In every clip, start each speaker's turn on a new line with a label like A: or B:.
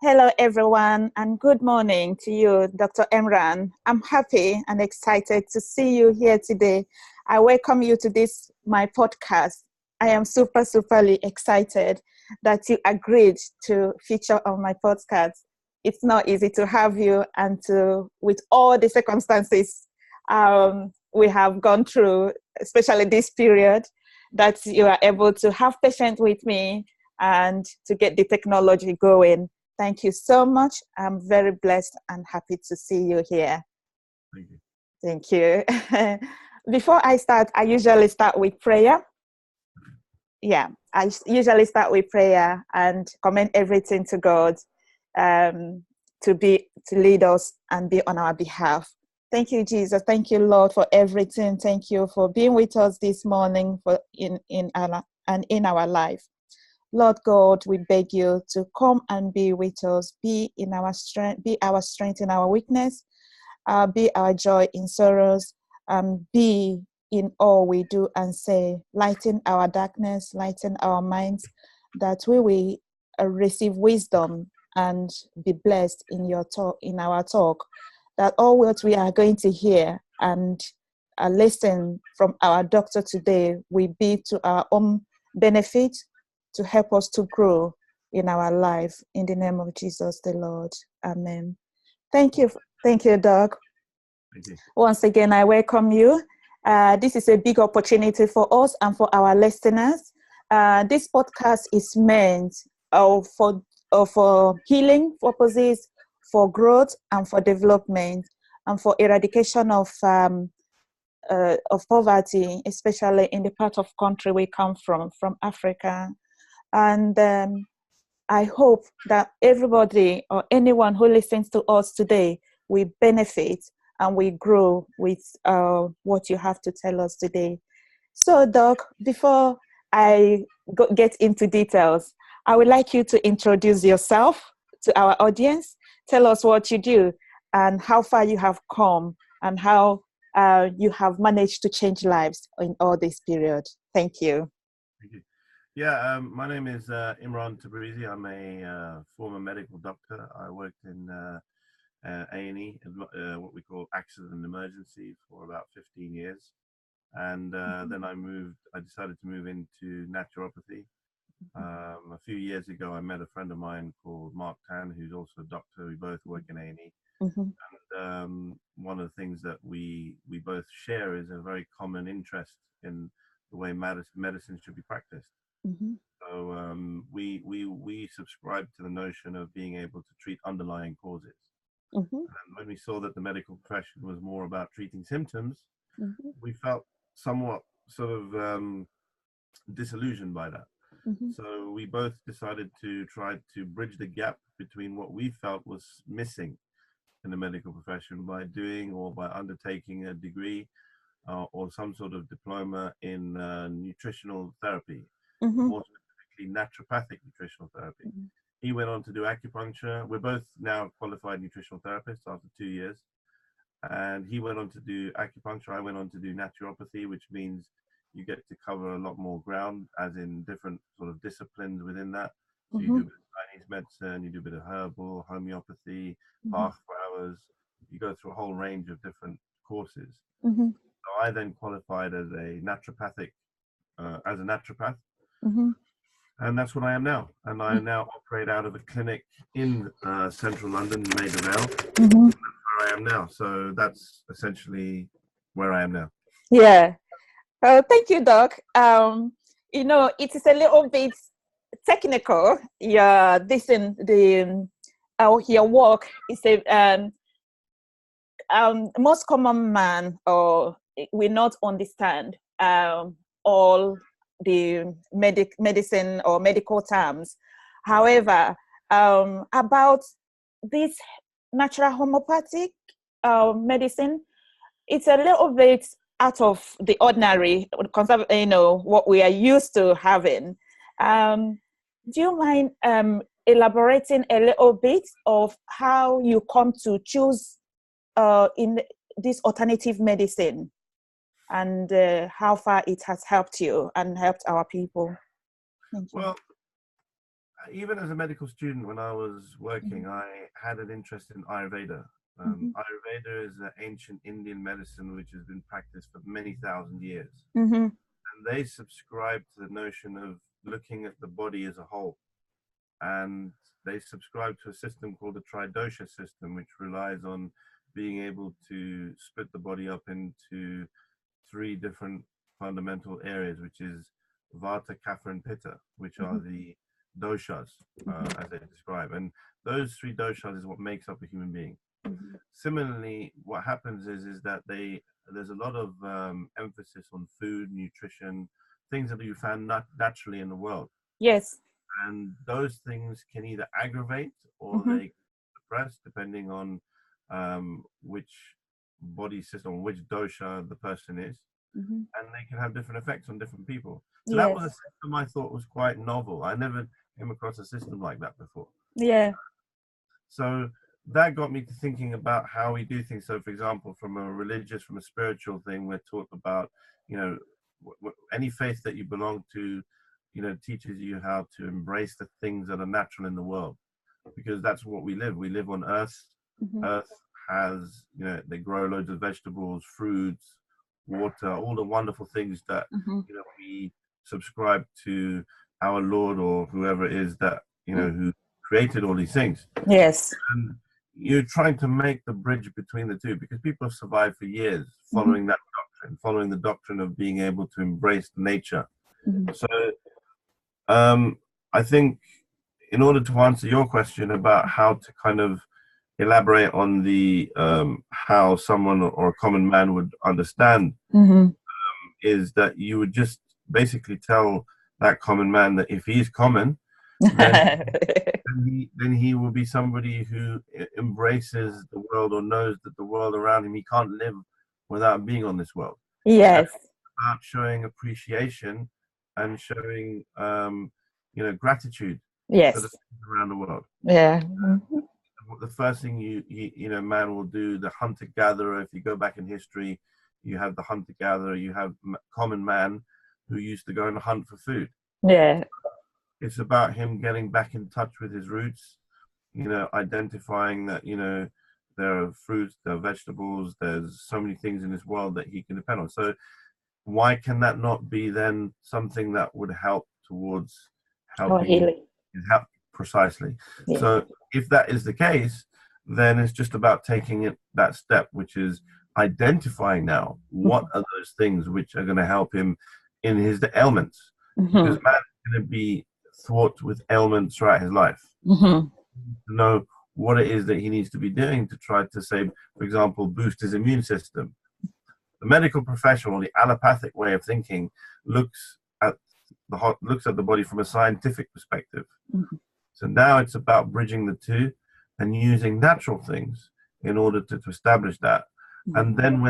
A: Hello, everyone, and good morning to you, Dr. Imran. I'm happy and excited to see you here today. I welcome you to this, my podcast. I am superly excited that you agreed to feature on my podcast. It's not easy to have you, and with all the circumstances we have gone through, especially this period, that you are able to have patience with me and to get the technology going. Thank you so much. I'm very blessed and happy to see you here.
B: Thank you.
A: Thank you. Before I start, I usually start with prayer. Yeah, I usually start with prayer and commend everything to God to lead us and be on our behalf. Thank you, Jesus. Thank you, Lord, for everything. Thank you for being with us this morning in our life. Lord God, we beg you to come and be with us, be our strength in our weakness, be our joy in sorrows, be in all we do and say, lighten our darkness, lighten our minds, that we will receive wisdom and be blessed in our talk, that all what we are going to hear and listen from our doctor today will be to our own benefit, to help us to grow in our life. In the name of Jesus the Lord. Amen. Thank you, Doug.
B: Thank you.
A: Once again, I welcome you. This is a big opportunity for us and for our listeners. This podcast is meant for healing purposes, for growth and for development, and for eradication of poverty, especially in the part of country we come from Africa. And I hope that everybody or anyone who listens to us today will benefit and will grow with what you have to tell us today. So, Doc, before I get into details, I would like you to introduce yourself to our audience. Tell us what you do and how far you have come and how you have managed to change lives in all this period. Thank you.
B: Thank you. Yeah, my name is Imran Tabrizi. I'm a former medical doctor. I worked in A&E, what we call accident and emergency, for about 15 years. And then I decided to move into naturopathy. A few years ago, I met a friend of mine called Mark Tan, who's also a doctor. We both work in A&E. And one of the things that we both share is a very common interest in the way medicine should be practiced. So we subscribe to the notion of being able to treat underlying causes. And when we saw that the medical profession was more about treating symptoms, we felt somewhat sort of disillusioned by that. So we both decided to try to bridge the gap between what we felt was missing in the medical profession by doing or by undertaking a degree or some sort of diploma in nutritional therapy, more specifically naturopathic nutritional therapy. He went on to do acupuncture. We're both now qualified nutritional therapists after 2 years. And he went on to do acupuncture. I went on to do naturopathy, which means you get to cover a lot more ground, as in different sort of disciplines within that. So you do a bit of Chinese medicine, you do a bit of herbal, homeopathy, Bach flowers. You go through a whole range of different courses. So I then qualified as a naturopath. And that's what I am now. And I now operate out of a clinic in central London, Maida Vale. That's where I am now. So that's essentially where I am now.
A: Yeah. Thank you, Doc. It is a little bit technical. Yeah, your work is a most common man or will not understand all the medicine or medical terms. However, about this natural homeopathic medicine, it's a little bit out of the ordinary, what we are used to having. Do you mind elaborating a little bit of how you come to choose in this alternative medicine and how far it has helped you and helped our people?
B: Well, even as a medical student, when I was working, I had an interest in Ayurveda. Ayurveda is an ancient Indian medicine which has been practiced for many thousand years. And they subscribe to the notion of looking at the body as a whole. And they subscribe to a system called the tridosha system, which relies on being able to split the body up into 3 different fundamental areas, which is Vata, Kapha, and Pitta, which are the doshas, as they describe. And those 3 doshas is what makes up a human being. Similarly, what happens is that there's a lot of emphasis on food, nutrition, things that you found naturally in the world.
A: Yes.
B: And those things can either aggravate or they suppress, depending on which body system, which dosha the person is. And they can have different effects on different people. So that was a system I thought was quite novel. I never came across a system like that before.
A: Yeah.
B: So that got me to thinking about how we do things. So, for example, from a religious, from a spiritual thing, we're taught about, any faith that you belong to, teaches you how to embrace the things that are natural in the world, because that's what we live. We live on Earth. Earth has, they grow loads of vegetables, fruits, water, all the wonderful things that we subscribe to our Lord or whoever it is that who created all these things.
A: Yes.
B: And you're trying to make the bridge between the two, because people have survived for years following that doctrine, following the doctrine of being able to embrace nature. So I think in order to answer your question about how to kind of elaborate on the how someone or a common man would understand, is that you would just basically tell that common man that if he's common, then he will be somebody who embraces the world or knows that the world around him, he can't live without being on this world.
A: Yes.
B: About showing appreciation and showing gratitude for the things around the world.
A: Yeah.
B: The first thing man will do, the hunter-gatherer, if you go back in history, you have the hunter-gatherer, you have common man who used to go and hunt for food.
A: Yeah.
B: It's about him getting back in touch with his roots, identifying that, there are fruits, there are vegetables, there's so many things in this world that he can depend on. So why can that not be then something that would help towards helping
A: healing?
B: Help precisely. Yeah. So if that is the case, then it's just about taking that step, which is identifying now what are those things which are going to help him in his ailments. Because man is going to be thwarted with ailments throughout his life. To know what it is that he needs to be doing to try to, say, for example, boost his immune system. The medical professional, the allopathic way of thinking, looks at the body from a scientific perspective. So now it's about bridging the two and using natural things in order to establish that. And then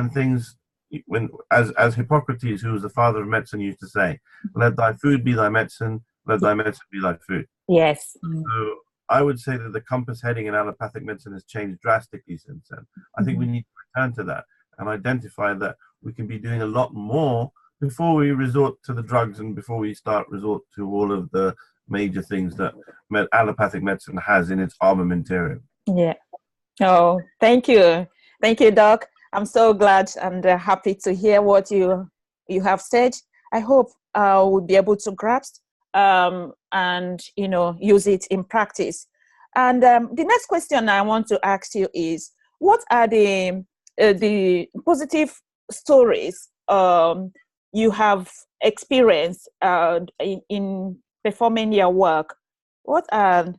B: as Hippocrates, who was the father of medicine, used to say, let thy food be thy medicine, let thy medicine be thy food.
A: Yes.
B: So I would say that the compass heading in allopathic medicine has changed drastically since then. I think we need to return to that and identify that we can be doing a lot more before we resort to the drugs and before we resort to all of the major things that allopathic medicine has in its armamentarium.
A: Yeah. Oh, thank you. Thank you, Doc. I'm so glad and happy to hear what you have said. I hope we'll be able to grasp and use it in practice. And the next question I want to ask you is, what are the positive stories you have experienced in performing your work? What are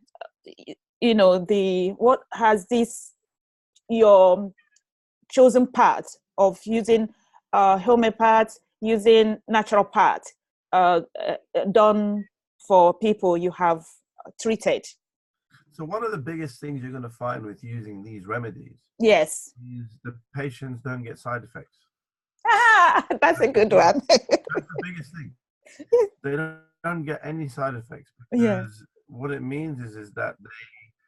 A: what has this your chosen path of using homeopath, using naturopath done for people you have treated?
B: So one of the biggest things you're going to find with using these remedies,
A: yes,
B: is the patients don't get side effects.
A: That's a good one.
B: That's the biggest thing. They don't get any side effects, because what it means is that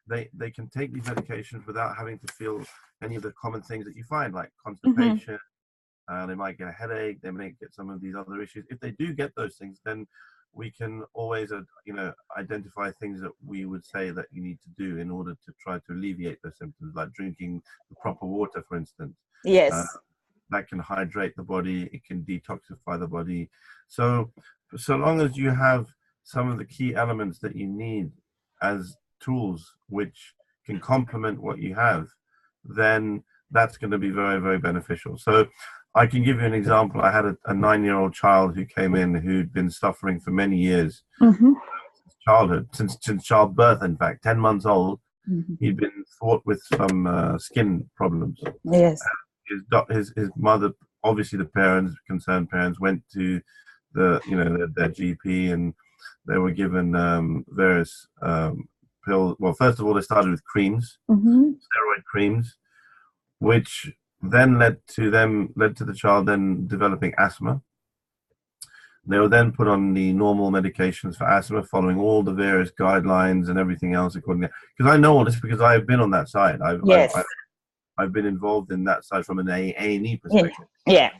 B: they can take these medications without having to feel any of the common things that you find, like constipation. They might get a headache. They might get some of these other issues. If they do get those things, then we can always, identify things that we would say that you need to do in order to try to alleviate the symptoms, like drinking the proper water, for instance.
A: Yes.
B: That can hydrate the body, it can detoxify the body. So long as you have some of the key elements that you need as tools which can complement what you have, then that's going to be very, very beneficial. So I can give you an example. I had a 9-year-old child who came in who'd been suffering for many years, since childhood, since childbirth, in fact, 10 months old. He'd been thought with some skin problems.
A: Yes.
B: His mother, obviously the parents, concerned parents, went to their GP, and they were given various pills. Well, first of all, they started with creams, steroid creams, which then led to the child then developing asthma. They were then put on the normal medications for asthma, following all the various guidelines and everything else according to, because I know all this because I've been on that side. I've been involved in that side from an A&E perspective.
A: Yeah.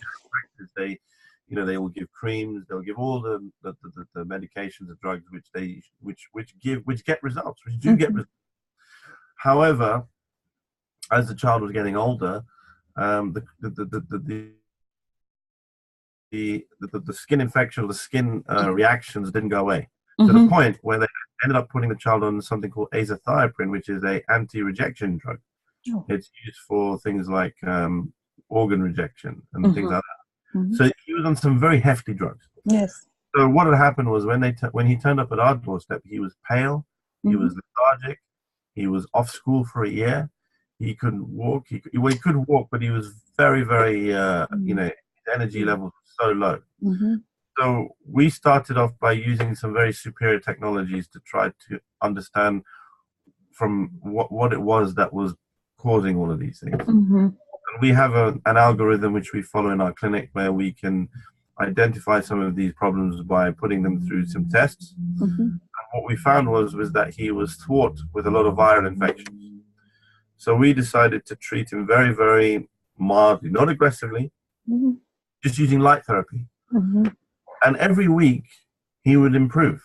B: They will give creams, they'll give all the medications, the drugs which get results, which do get results. However, as the child was getting older, the skin infection, the skin reactions didn't go away, to the point where they ended up putting the child on something called azathioprine, which is a anti-rejection drug. It's used for things like organ rejection and things like that. So he was on some very hefty drugs.
A: Yes.
B: So what had happened was when he turned up at our doorstep, he was pale, he was lethargic, he was off school for a year, he couldn't walk. He could walk, but he was very, very, his energy levels were so low. So we started off by using some very superior technologies to try to understand from what it was that was causing all of these things. And we have an algorithm which we follow in our clinic where we can identify some of these problems by putting them through some tests. And what we found was that he was thwart with a lot of viral infections. So we decided to treat him very, very mildly, not aggressively, just using light therapy. And every week he would improve.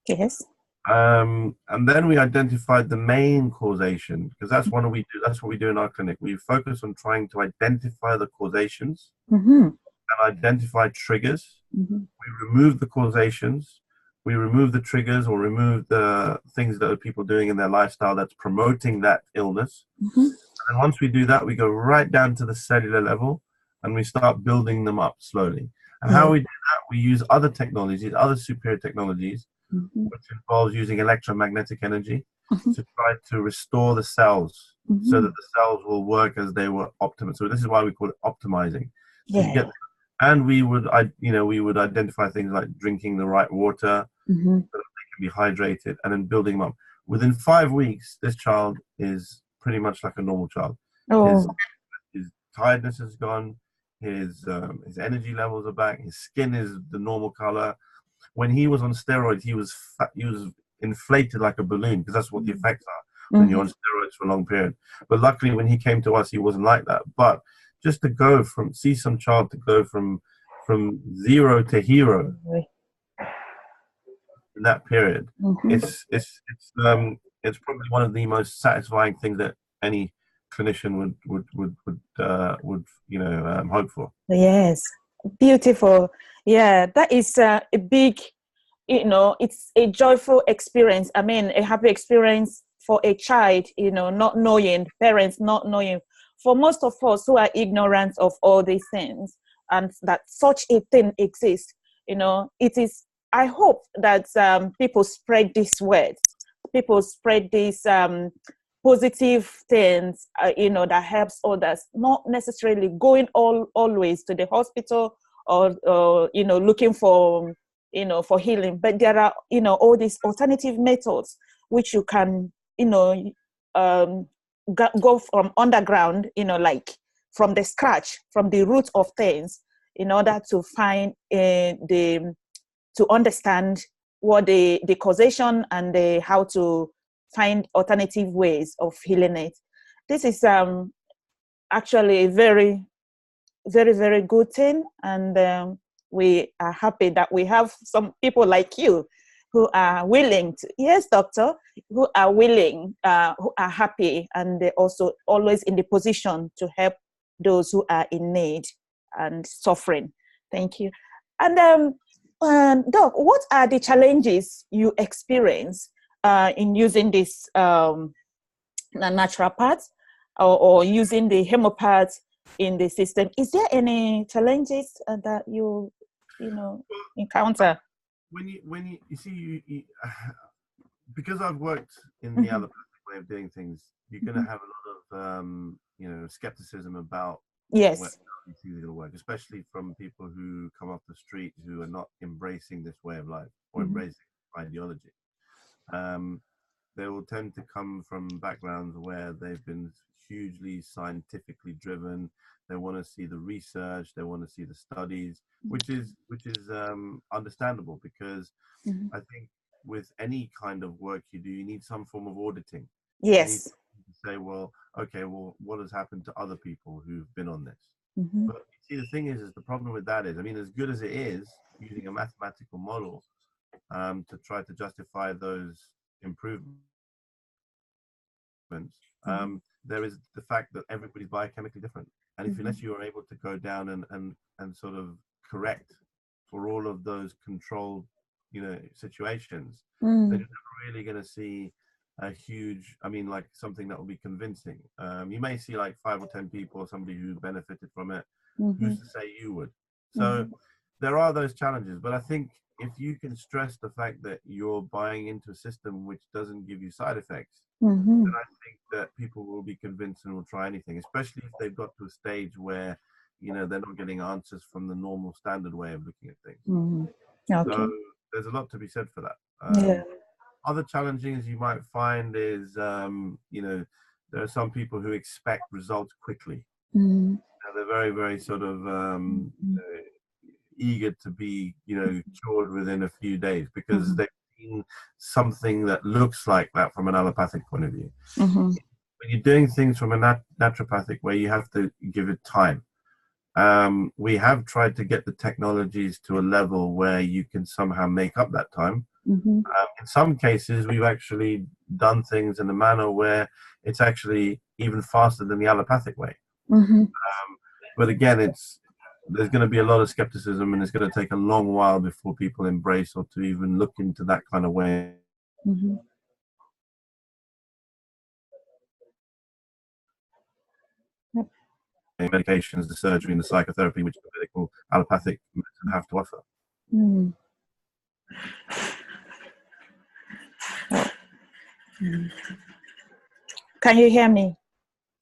A: Yes.
B: And then we identified the main causation, because that's what we do. That's what we do in our clinic. We focus on trying to identify the causations and identify triggers. We remove the causations, we remove the triggers, or remove the things that are people doing in their lifestyle that's promoting that illness. And once we do that, we go right down to the cellular level and we start building them up slowly. And how we do that, we use other technologies, other superior technologies, which involves using electromagnetic energy to try to restore the cells so that the cells will work as they were optimal. So this is why we call it optimizing. So you get, and we would identify things like drinking the right water so that they can be hydrated, and then building them up. Within 5 weeks, this child is pretty much like a normal child. His tiredness is gone. His energy levels are back. His skin is the normal color. When he was on steroids, he was inflated like a balloon, because that's what the effects are when you're on steroids for a long period. But luckily, when he came to us, he wasn't like that. But just to see some child to go from zero to hero in that period, it's probably one of the most satisfying things that any clinician would hope for.
A: Yes, beautiful. Yeah, that is a big, it's a joyful experience. I mean, a happy experience for a child, not knowing, parents not knowing. For most of us who are ignorant of all these things, and that such a thing exists, it is, I hope that people spread this word, people spread these positive things, that helps others, not necessarily going always to the hospital or looking for healing, but there are all these alternative methods which you can go from underground, like from the scratch, from the root of things, in order to find to understand what the causation and how to find alternative ways of healing it. This is actually a very, very, very good thing, and we are happy that we have some people like you who are willing to, yes, doctor, who are willing, who are happy, and they're also always in the position to help those who are in need and suffering. Thank you. And Doc, what are the challenges you experience in using this naturopath or using the homeopath in the system? Is there any challenges that you encounter?
B: When you see because I've worked in the allopathic way of doing things, you're going to have a lot of skepticism about
A: Yes.
B: how these things are going to work, especially from people who come off the street who are not embracing this way of life or embracing ideology. They will tend to come from backgrounds where they've been hugely scientifically driven. They want to see the research, they want to see the studies, which is understandable, because I think with any kind of work you do, you need some form of auditing.
A: Yes.
B: You need to say, well, okay, well, what has happened to other people who've been on this? But you see, the thing is the problem with that is, I mean, as good as it is using a mathematical model to try to justify those improvements, there is the fact that everybody's biochemically different, and if unless you are able to go down and sort of correct for all of those controlled situations, then you're never really going to see a huge, I mean, like something that will be convincing. You may see like 5 or 10 people, somebody who benefited from it. Who's to say you would? So there are those challenges, but I think if you can stress the fact that you're buying into a system which doesn't give you side effects, then I think that people will be convinced and will try anything, especially if they've got to a stage where they're not getting answers from the normal standard way of looking at things.
A: Okay.
B: So there's a lot to be said for that.
A: Yeah.
B: Other challenges you might find is there are some people who expect results quickly. They're very, very sort of eager to be cured within a few days because they've seen something that looks like that from an allopathic point of view. When you're doing things from a naturopathic way, you have to give it time. We have tried to get the technologies to a level where you can somehow make up that time. In some cases, we've actually done things in a manner where it's actually even faster than the allopathic way. But again, there's going to be a lot of skepticism, and it's going to take a long while before people embrace or to even look into that kind of way. Medications, the surgery, and the psychotherapy, which the medical allopathic medicine have to offer.
A: Can you hear me?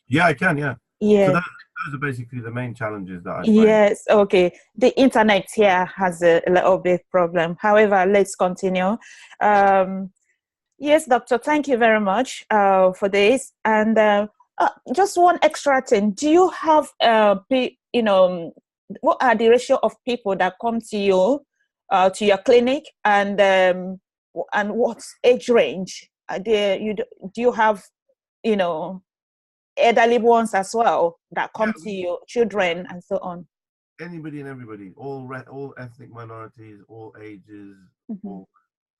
B: Yeah, I can. Yeah.
A: Yeah.
B: So those are basically the main challenges that I find.
A: Yes. Okay. The internet here has a little bit problem. However, let's continue. Yes, doctor. Thank you very much for this. And just one extra thing. Do you have what are the ratio of people that come to you to your clinic, and what age range? Do you have elderly ones as well that come to you, children and so on?
B: Anybody and everybody, all ethnic minorities, all ages. All,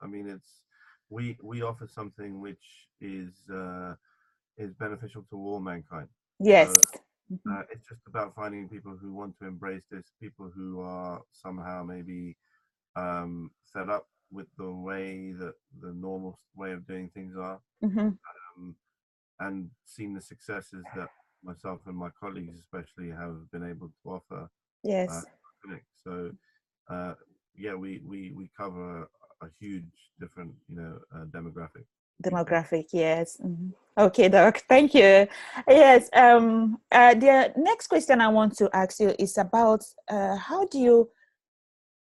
B: I mean, we offer something which is beneficial to all mankind.
A: Yes.
B: So, it's just about finding people who want to embrace this, people who are somehow maybe fed up with the way that the normal way of doing things are, and seen the successes that myself and my colleagues especially have been able to offer.
A: Yes.
B: So we cover a huge different demographic.
A: Yes. Okay, Doc. Thank you. Yes. The next question I want to ask you is about how do you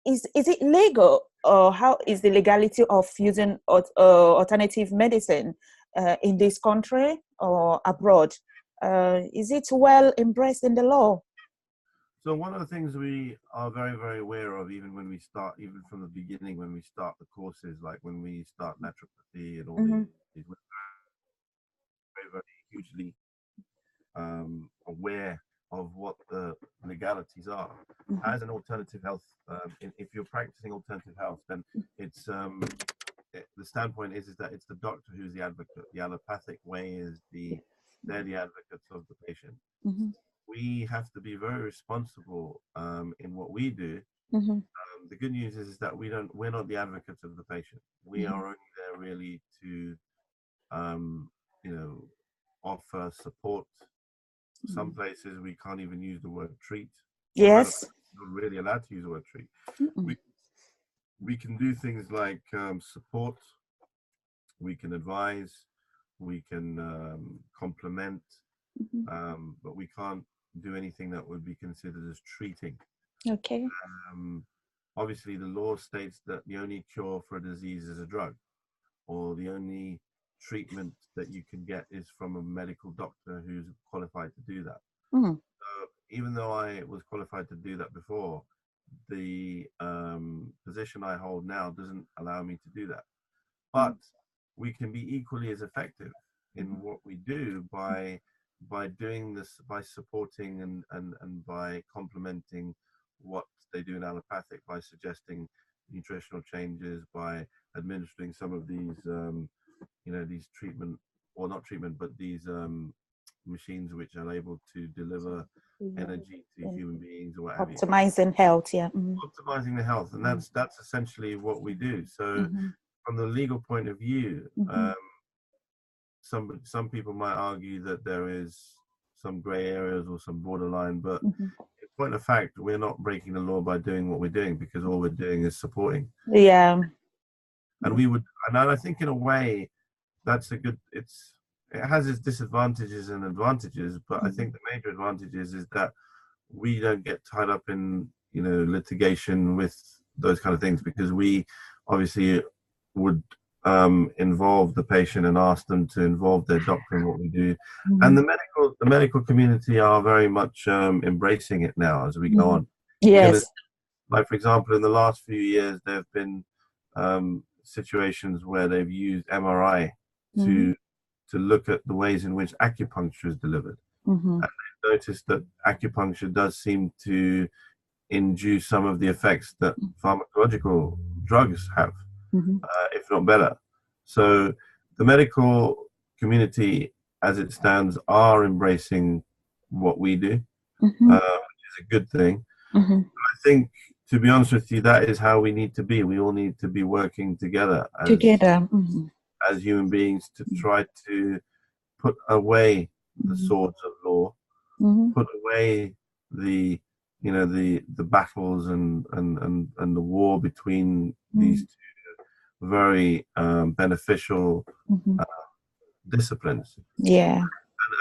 A: is it legal, or how is the legality of using alternative medicine in this country or abroad? Is it well embraced in the law?
B: So one of the things we are very, very aware of, even when we start, even from the beginning, when we start the courses, like when we start naturopathy and all these, we're very, very hugely aware of what the legalities are. as an alternative health, if you're practicing alternative health, then it's the standpoint is that it's the doctor who's the advocate. The allopathic way is they're the advocates of the patient. We have to be very responsible in what we do. The good news is that we're not the advocates of the patient. We are only there really to offer support. Some places we can't even use the word treat.
A: Yes.
B: We're not really allowed to use the word treat. We can do things like support, we can advise, we can complement, but we can't do anything that would be considered as treating.
A: Okay.
B: Obviously, the law states that the only cure for a disease is a drug, or the only treatment that you can get is from a medical doctor who's qualified to do that. So even though I was qualified to do that before, the position I hold now doesn't allow me to do that. But we can be equally as effective in what we do by doing this, by supporting and by complementing what they do in allopathic, by suggesting nutritional changes, by administering some of these these treatment, or not treatment, but these machines which are able to deliver energy to human beings, or what have you.
A: Optimizing health,
B: Optimizing the health, and that's essentially what we do. So from the legal point of view, some people might argue that there is some gray areas or some borderline, but in point of fact, we're not breaking the law by doing what we're doing, because all we're doing is supporting. And I think in a way that's a good, it has its disadvantages and advantages, but I think the major advantages is that we don't get tied up in litigation with those kind of things, because we obviously would involve the patient and ask them to involve their doctor in what we do. And the medical community are very much embracing it now as we go on.
A: Yes.
B: Like, for example, in the last few years, there have been situations where they've used MRI to look at the ways in which acupuncture is delivered. And they've noticed that acupuncture does seem to induce some of the effects that pharmacological drugs have, if not better. So the medical community, as it stands, are embracing what we do, which is a good thing. I think, to be honest with you, that is how we need to be. We all need to be working together as human beings to try to put away the swords of law, put away the battles and the war between these two very beneficial disciplines.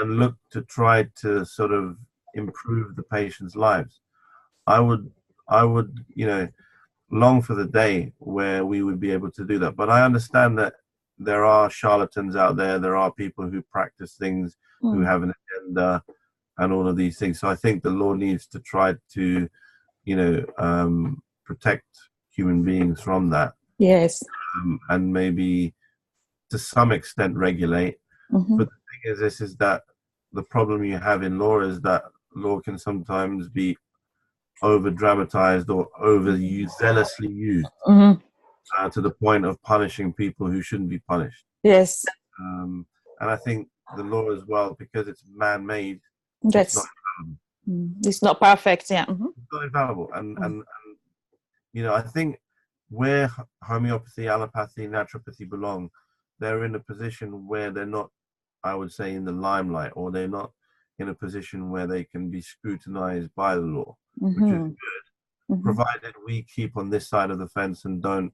B: And look to try to sort of improve the patient's lives. I would long for the day where we would be able to do that. But I understand that there are charlatans out there. There are people who practice things, who have an agenda, and all of these things. So I think the law needs to try to, protect human beings from that.
A: Yes.
B: And maybe to some extent regulate. But the thing is that the problem you have in law is that law can sometimes be over dramatized or zealously used to the point of punishing people who shouldn't be punished.
A: Yes.
B: And I think the law as well, because it's man-made,
A: it's not infallible. It's not perfect. It's
B: not infallible. And I think where homeopathy, allopathy, naturopathy belong, they're in a position where they're not, I would say, in the limelight, or they're not in a position where they can be scrutinized by the law, which is good, provided we keep on this side of the fence and don't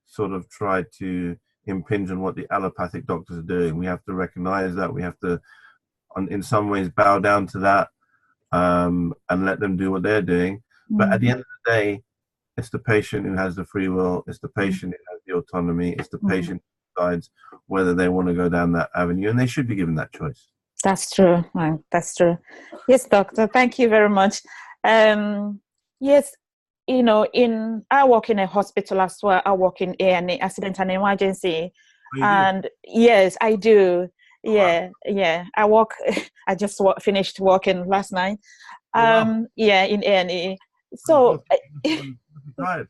B: sort of try to impinge on what the allopathic doctors are doing. We have to recognize that. We have to, in some ways, bow down to that and let them do what they're doing. But at the end of the day, it's the patient who has the free will. It's the patient who has the autonomy. It's the patient who decides whether they want to go down that avenue, and they should be given that choice.
A: That's true. That's true. Yes, doctor. Thank you very much. Yes, I work in a hospital as well. I work in A&E, accident and emergency. And yes, I do. Yeah. I work. I just finished working last night. In A&E. So,
B: Tired.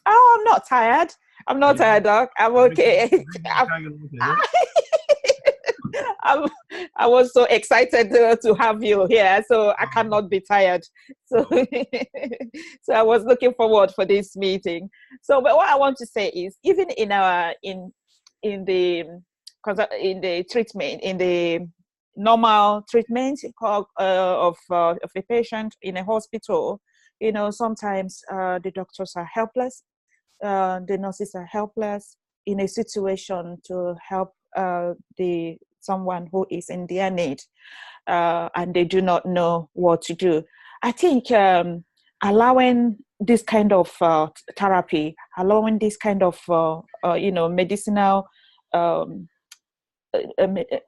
A: oh, I'm not tired. I'm not tired, Doc. I'm okay. I'm, I was so excited to have you here, so I cannot be tired. So, so I was looking forward for this meeting. So, but what I want to say is, even in our in the in the treatment, in the normal treatment of a patient in a hospital, you know, sometimes the doctors are helpless, the nurses are helpless in a situation to help the someone who is in their need, and they do not know what to do. I think allowing this kind of therapy, allowing this kind of you know, medicinal um,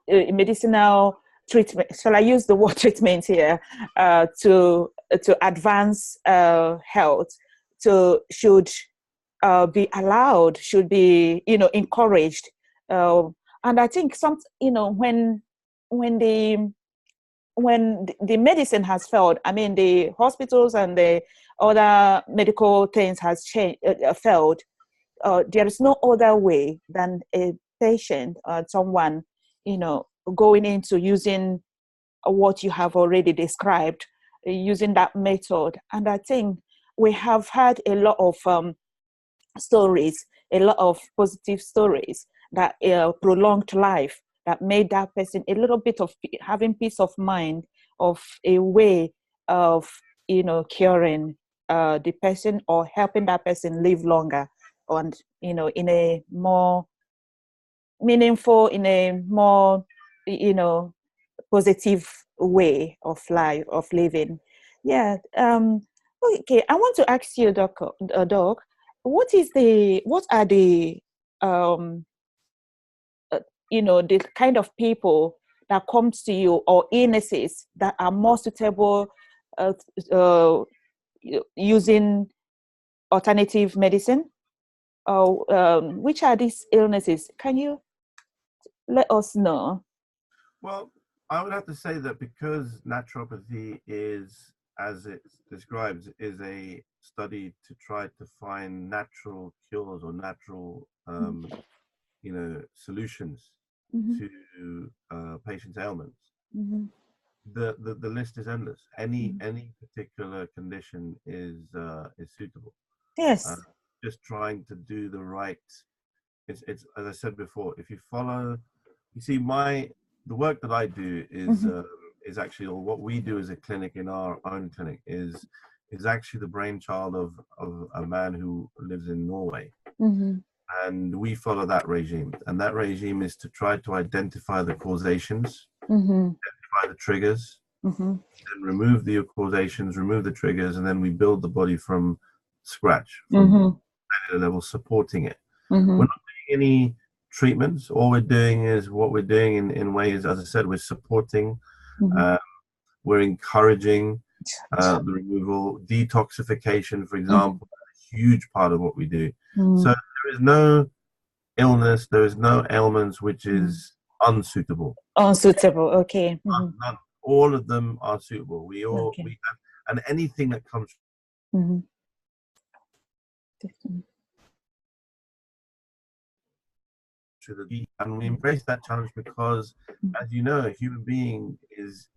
A: medicinal treatment. Shall I use the word treatment here? To advance health, to should be allowed, should be, you know, encouraged. And I think some, you know, when the the medicine has failed, I mean, the hospitals and the other medical things has changed, failed. There is no other way than a patient or someone, you know, going into using what you have already described, using that method. And I think we have had a lot of stories, a lot of positive stories that prolonged life, that made that person a little bit of having peace of mind, of a way of, you know, curing the person or helping that person live longer, and, you know, in a more meaningful, in a more, you know, positive way of life, of living. Yeah. Okay, I want to ask you, Doc, what are the um you know, the kind of people that comes to you, or illnesses that are more suitable uh, uh, using alternative medicine? Which are these illnesses? Can you let us know?
B: Well, I would have to say that because naturopathy is, as it describes, is a study to try to find natural cures or natural, you know, solutions
A: Mm-hmm.
B: to patients' ailments.
A: Mm-hmm.
B: The list is endless. Any particular condition is suitable. Uh,
A: Yes.
B: just trying to do the right. It's as I said before. If you follow, you see, the work that I do
A: Mm-hmm.
B: is actually, or what we do as a clinic in our own clinic is actually the brainchild of a man who lives in Norway,
A: Mm-hmm.
B: and we follow that regime. And that regime is to try to identify the causations,
A: Mm-hmm.
B: identify the triggers,
A: Mm-hmm.
B: and remove the causations, remove the triggers, and then we build the body from scratch, from
A: Mm-hmm.
B: cellular level, supporting it. We're
A: Mm-hmm.
B: not doing any treatments. All we're doing is what we're doing in ways, as I said, we're supporting,
A: Mm-hmm.
B: uh, we're encouraging the removal, detoxification, for
A: Mm-hmm.
B: example, a huge part of what we do. So
A: Mm-hmm.
B: there is no illness, there is no ailments which is unsuitable.
A: Unsuitable. Okay. Mm-hmm.
B: None. All of them are suitable.
A: Okay.
B: We have, and anything that comes
A: Mm-hmm.
B: to the deep, and we embrace that challenge because, as you know, a human being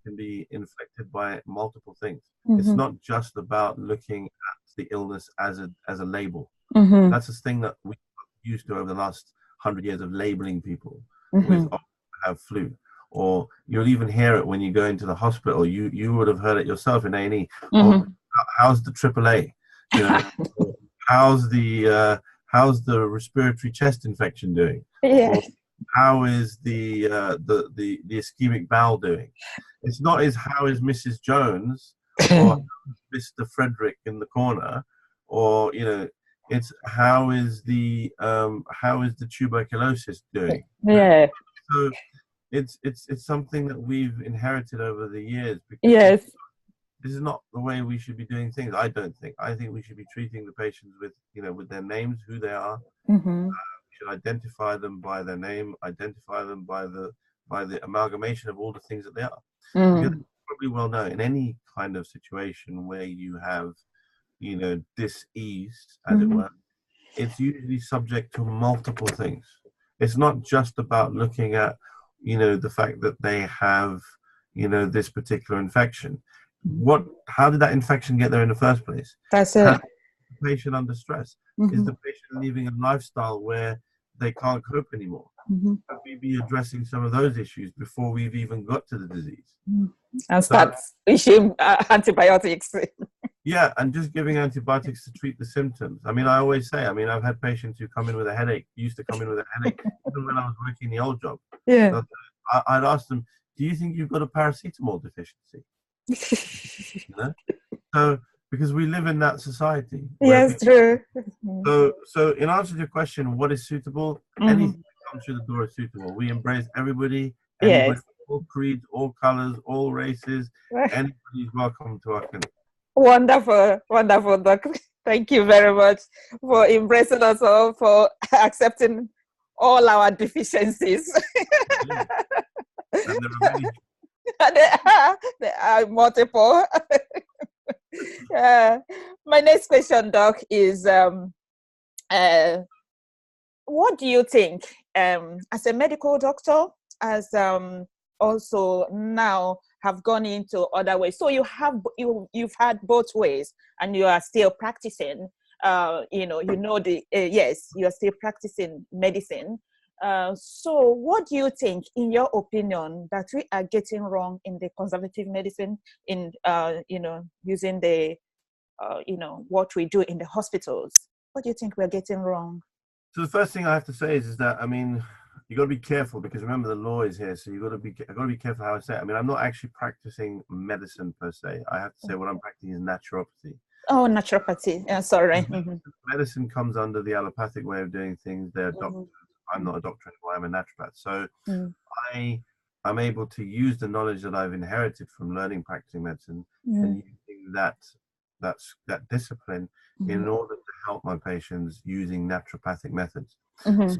B: can be infected by multiple things. It's
A: Mm-hmm.
B: not just about looking at the illness as a label.
A: Mm-hmm.
B: That's the thing that we used to over the last 100 years of labeling people with,
A: Mm-hmm.
B: oh, have flu, or you'll even hear it when you go into the hospital. You would have heard it yourself in A&E. Oh,
A: Mm-hmm.
B: how's the AAA? You know, how's the respiratory chest infection doing? Or
A: Yes.
B: how is the ischemic bowel doing? It's not as how is Mrs. Jones or Mr. Frederick in the corner, or, you know, it's how is the tuberculosis doing?
A: Yeah.
B: So it's something that we've inherited over the years, because
A: Yes.
B: this is not the way we should be doing things. I don't think. I think we should be treating the patients with, you know, with their names, who they are.
A: Mm-hmm.
B: We should identify them by their name, identify them by the amalgamation of all the things that they are. Because
A: Mm.
B: you probably well know, in any kind of situation where you have dis-ease, as it were, it's usually subject to multiple things. It's not just about looking at, the fact that they have, this particular infection. How did that infection get there in the first place?
A: That's it.
B: The patient under stress? Is the patient living a lifestyle where they can't cope anymore? Should we be addressing some of those issues before we've even got to the disease?
A: And start issuing antibiotics.
B: Yeah, and just giving antibiotics to treat the symptoms. I mean, I always say, I've had patients who come in with a headache, used to come in with a headache, even when I was working the old job.
A: Yeah.
B: So I'd ask them, do you think you've got a paracetamol deficiency? So, because we live in that society.
A: Yes, true.
B: So in answer to your question, what is suitable? Anything that comes through the door is suitable. We embrace everybody,
A: Yes.
B: all creeds, all colors, all races. Anybody's welcome to our clinic.
A: Wonderful, wonderful, Doc. Thank you very much for embracing us all, for accepting all our deficiencies.
B: And there are many.
A: There are multiple. My next question, Doc, is what do you think, as a medical doctor, as also now have gone into other ways? So you've had both ways, and you are still practicing. Yes, you are still practicing medicine. So what do you think, in your opinion, that we are getting wrong in the conservative medicine, in using the what we do in the hospitals? What do you think we're getting wrong?
B: So the first thing I have to say is that, you got to be careful, because remember, the law is here, so I got to be careful how I say it. I'm not actually practicing medicine per se. I have to say what I'm practicing is naturopathy.
A: Oh, naturopathy. Sorry.
B: Medicine comes under the allopathic way of doing things. They're doctors. I'm not a doctor anymore. I'm a naturopath. So I'm able to use the knowledge that I've inherited from learning practicing medicine and using that discipline in order to help my patients using naturopathic methods. So,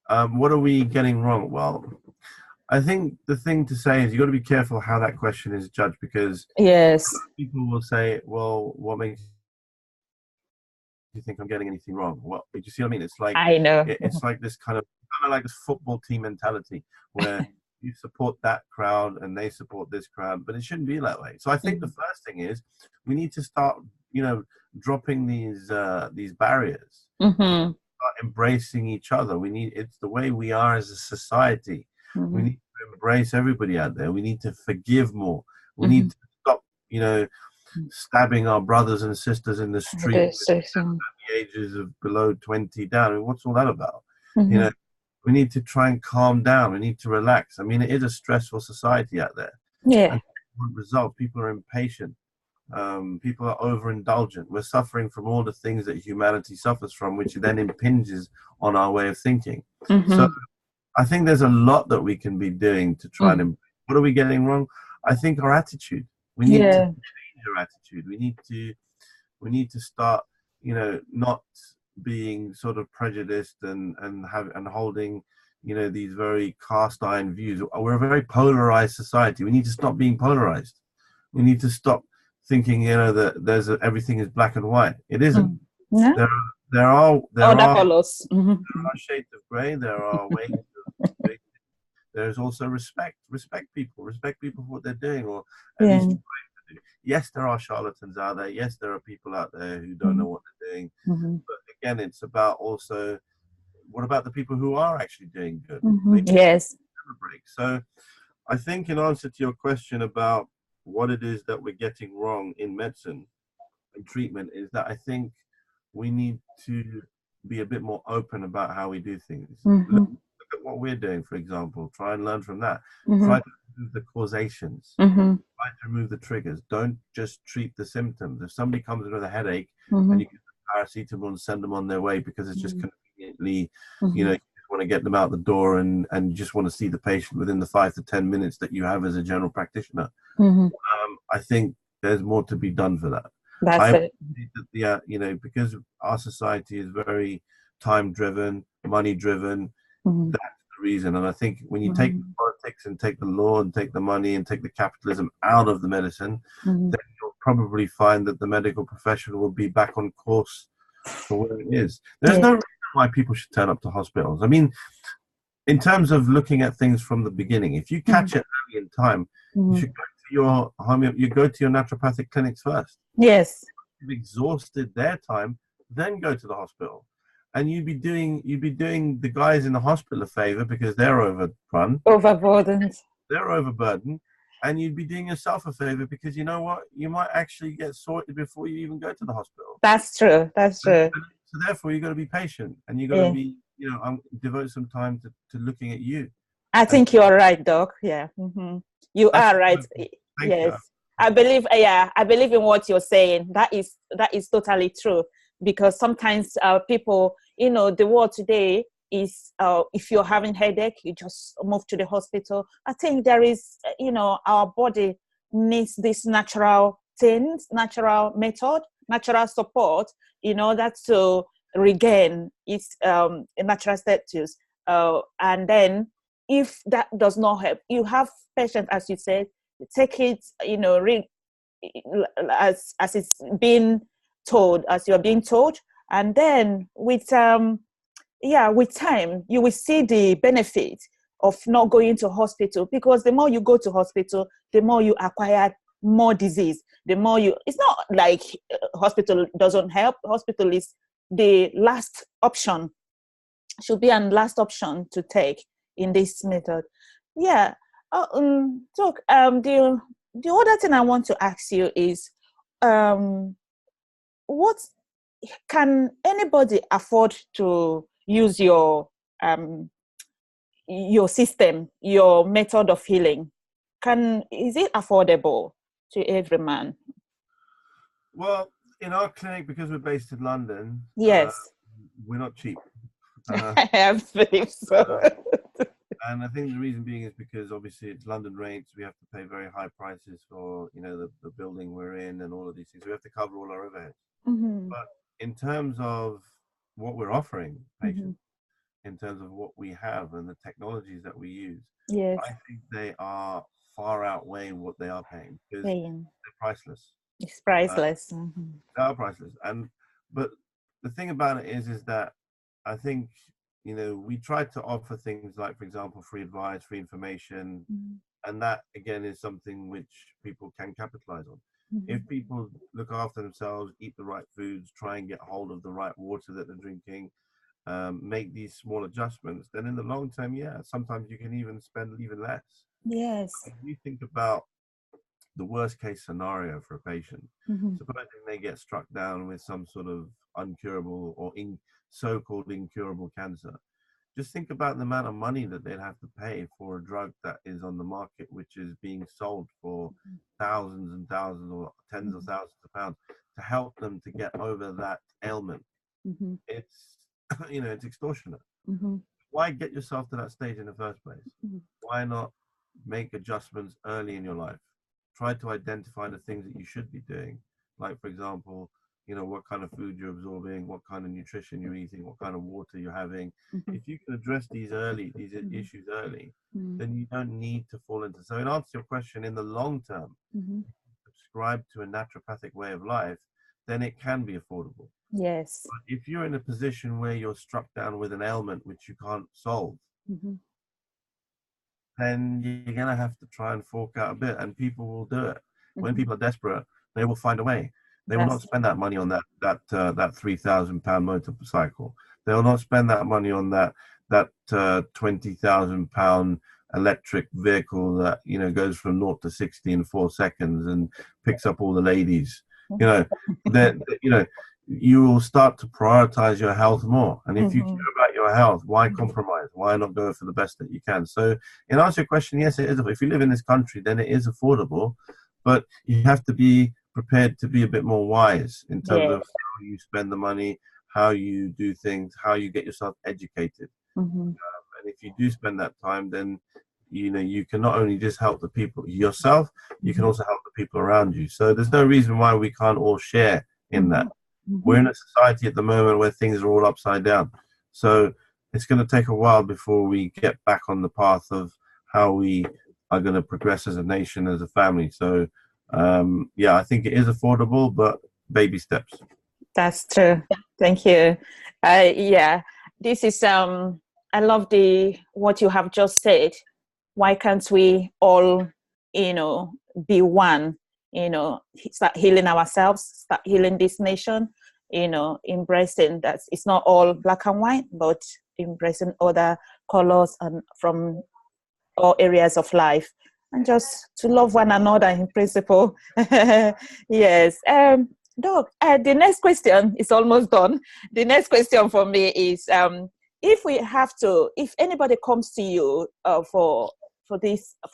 B: what are we getting wrong? Well, I think the thing to say is you got to be careful how that question is judged, because people will say, well, what makes you think I'm getting anything wrong? Well, do you see what I mean? It's like,
A: I know.
B: It's like this kind of like this football team mentality where you support that crowd and they support this crowd, but it shouldn't be that way. So I think the first thing is we need to start, dropping these barriers, start embracing each other. It's the way we are as a society. We need to embrace everybody out there. We need to forgive more. We need to stop, stabbing our brothers and sisters in the street at the ages of below 20 down. What's all that about? We need to try and calm down. We need to relax. It is a stressful society out there.
A: Yeah.
B: And results, people are impatient. People are overindulgent. We're suffering from all the things that humanity suffers from, which then impinges on our way of thinking. So I think there's a lot that we can be doing to try and what are we getting wrong? I think our attitude. We need to change our attitude. We need to start, not being sort of prejudiced and holding, these very cast iron views. We're a very polarized society. We need to stop being polarized. We need to stop thinking, that everything is black and white. It isn't. There are
A: colors.
B: There are shades of gray. There are ways of there's also respect. Respect people for what they're doing, or at least trying to do. Yes, there are charlatans out there. Yes, there are people out there who don't know what they're doing. But again, it's about also, what about the people who are actually doing good?
A: Yes.
B: So I think, in answer to your question about what it is that we're getting wrong in medicine and treatment, is that I think we need to be a bit more open about how we do things. Look at what we're doing, for example. Try and learn from that. Try to remove the causations. Try to remove the triggers. Don't just treat the symptoms. If somebody comes in with a headache and you give them paracetamol and send them on their way because it's just conveniently, you just want to get them out the door and you just want to see the patient within the 5 to 10 minutes that you have as a general practitioner. I think there's more to be done for that.
A: That's
B: it. Because our society is very time-driven, money-driven, that's the reason. And I think when you take the politics and take the law and take the money and take the capitalism out of the medicine, then you'll probably find that the medical profession will be back on course for where it is. There's no reason why people should turn up to hospitals. I mean, in terms of looking at things from the beginning, if you catch it early in time, you should go to your naturopathic clinics first.
A: Yes.
B: You've exhausted their time, then go to the hospital. And you'd be doing the guys in the hospital a favor because they're overrun.
A: Overburdened.
B: They're overburdened. And you'd be doing yourself a favor because you know what? You might actually get sorted before you even go to the hospital.
A: That's true. That's true.
B: So therefore, you've got to be patient and you've got to be, devote some time to looking at you.
A: I think you're right, Doc. Yeah. You are right. Yes.
B: You.
A: I believe in what you're saying. That is totally true. Because sometimes people, the world today is, if you're having headache, you just move to the hospital. I think there is, our body needs this natural things, natural method, natural support in order to regain its natural status. And then if that does not help, you have patience, as you said, take it, as it's been told, as you're being told, and then with time you will see the benefit of not going to hospital, because the more you go to hospital, the more you acquire more disease, the more it's not like hospital doesn't help. Hospital is the last option, should be an last option to take in this method. Doc, the other thing I want to ask you is, what can anybody afford to use your system, your method of healing? Is it affordable to every man?
B: Well, in our clinic, because we're based in London,
A: yes,
B: we're not cheap.
A: I believe so.
B: And I think the reason being is because obviously it's London rates. We have to pay very high prices for the building we're in and all of these things. We have to cover all our overheads. But in terms of what we're offering patients, in terms of what we have and the technologies that we use, I think they are far outweighing what they are paying, because they're priceless.
A: It's priceless.
B: They are priceless. But the thing about it is that I think, we try to offer things like, for example, free advice, free information, and that again is something which people can capitalize on. If people look after themselves, eat the right foods, try and get hold of the right water that they're drinking, make these small adjustments, then in the long term, sometimes you can even spend even less.
A: Yes.
B: If you think about the worst case scenario for a patient, supposing they get struck down with some sort of uncurable or so-called incurable cancer, just think about the amount of money that they'd have to pay for a drug that is on the market, which is being sold for thousands and thousands or tens of thousands of pounds to help them to get over that ailment. It's it's extortionate. Why get yourself to that stage in the first place? Why not make adjustments early in your life? Try to identify the things that you should be doing, like, for example, what kind of food you're absorbing, what kind of nutrition you're eating, what kind of water you're having. If you can address these issues early, then you don't need to fall into. So in answer to your question, in the long term, subscribe to a naturopathic way of life, then it can be affordable.
A: Yes.
B: But if you're in a position where you're struck down with an ailment which you can't solve, then you're going to have to try and fork out a bit, and people will do it. When people are desperate, they will find a way. They will not spend that money on that £3,000 motorcycle. They will not spend that money on that £20,000 electric vehicle that goes from 0 to 60 in 4 seconds and picks up all the ladies. You will start to prioritize your health more. And if you care about your health, why compromise? Why not go for the best that you can? So in answer to your question, yes, it is. If you live in this country, then it is affordable, but you have to be prepared to be a bit more wise in terms of how you spend the money, how you do things, how you get yourself educated. And if you do spend that time, then you can not only just help the people yourself, you can also help the people around you. So there's no reason why we can't all share in that. We're in a society at the moment where things are all upside down. So it's going to take a while before we get back on the path of how we are going to progress as a nation, as a family. So Yeah, I think it is affordable, but baby steps.
A: That's true. Thank you. Yeah, this is I love the what you have just said. Why can't we all, be one? Start healing ourselves, start healing this nation. Embracing that it's not all black and white, but embracing other colors and from all areas of life, and just to love one another in principle. Yes. Doc, the next question is almost done. The next question for me is, if anybody comes to you for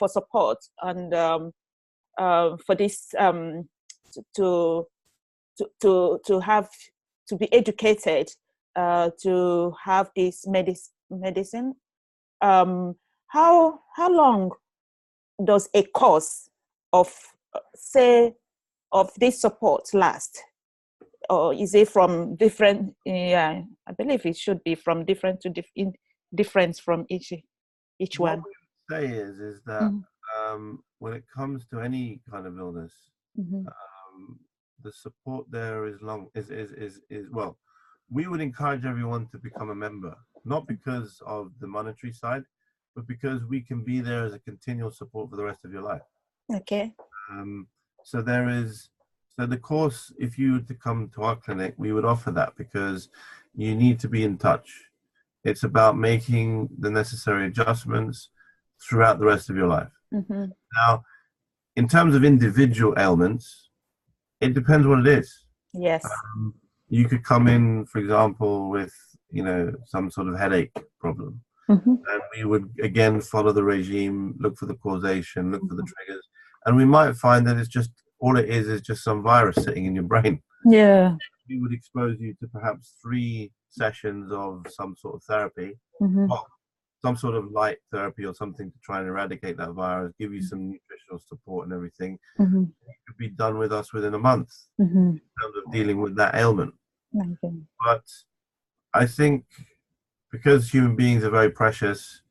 A: support and for this to have to be educated, to have this medicine, how long does a course of of this support last? Or is it from different? Yeah, I believe it should be from different to difference from each
B: What
A: one.
B: we would say is that when it comes to any kind of illness,
A: Mm-hmm.
B: the support there is well, we would encourage everyone to become a member, not because of the monetary side, but because we can be there as a continual support for the rest of your life.
A: Okay.
B: So the course, if you were to come to our clinic, we would offer that because you need to be in touch. It's about making the necessary adjustments throughout the rest of your life.
A: Mm-hmm.
B: Now, in terms of individual ailments, it depends what it is.
A: Yes.
B: You could come in, for example, with some sort of headache problem, and we would again follow the regime, look for the causation, look for the triggers, and we might find that it's just all it is just some virus sitting in your brain.
A: Yeah.
B: We would expose you to perhaps 3 sessions of some sort of therapy, well, some sort of light therapy or something to try and eradicate that virus, give you some nutritional support and everything. It could be done with us within a month in terms of dealing with that ailment. But I think because human beings are very precious,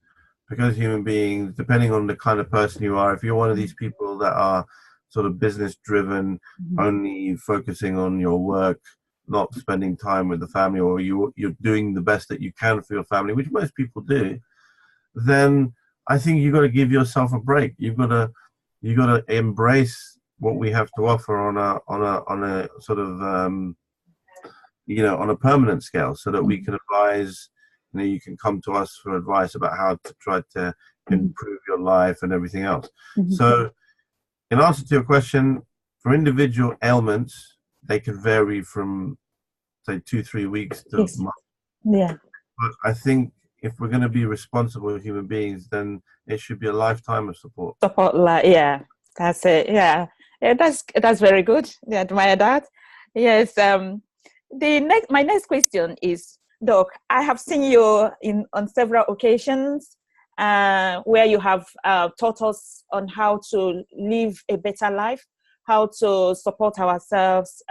B: because human beings, depending on the kind of person you are, if you're one of these people that are sort of business driven, only focusing on your work, not spending time with the family, or you're doing the best that you can for your family, which most people do, then I think you've got to give yourself a break. You've got to embrace what we have to offer on a sort of on a permanent scale, so that we can advise. You can come to us for advice about how to try to improve your life and everything else. So, in answer to your question, for individual ailments, they can vary from say 2-3 weeks to a month.
A: Yeah.
B: But I think if we're going to be responsible human beings, then it should be a lifetime of support.
A: Yeah, that's it. Yeah, that's very good. I admire that. Yes. My next question is, Doc, I have seen you on several occasions where you have taught us on how to live a better life, how to support ourselves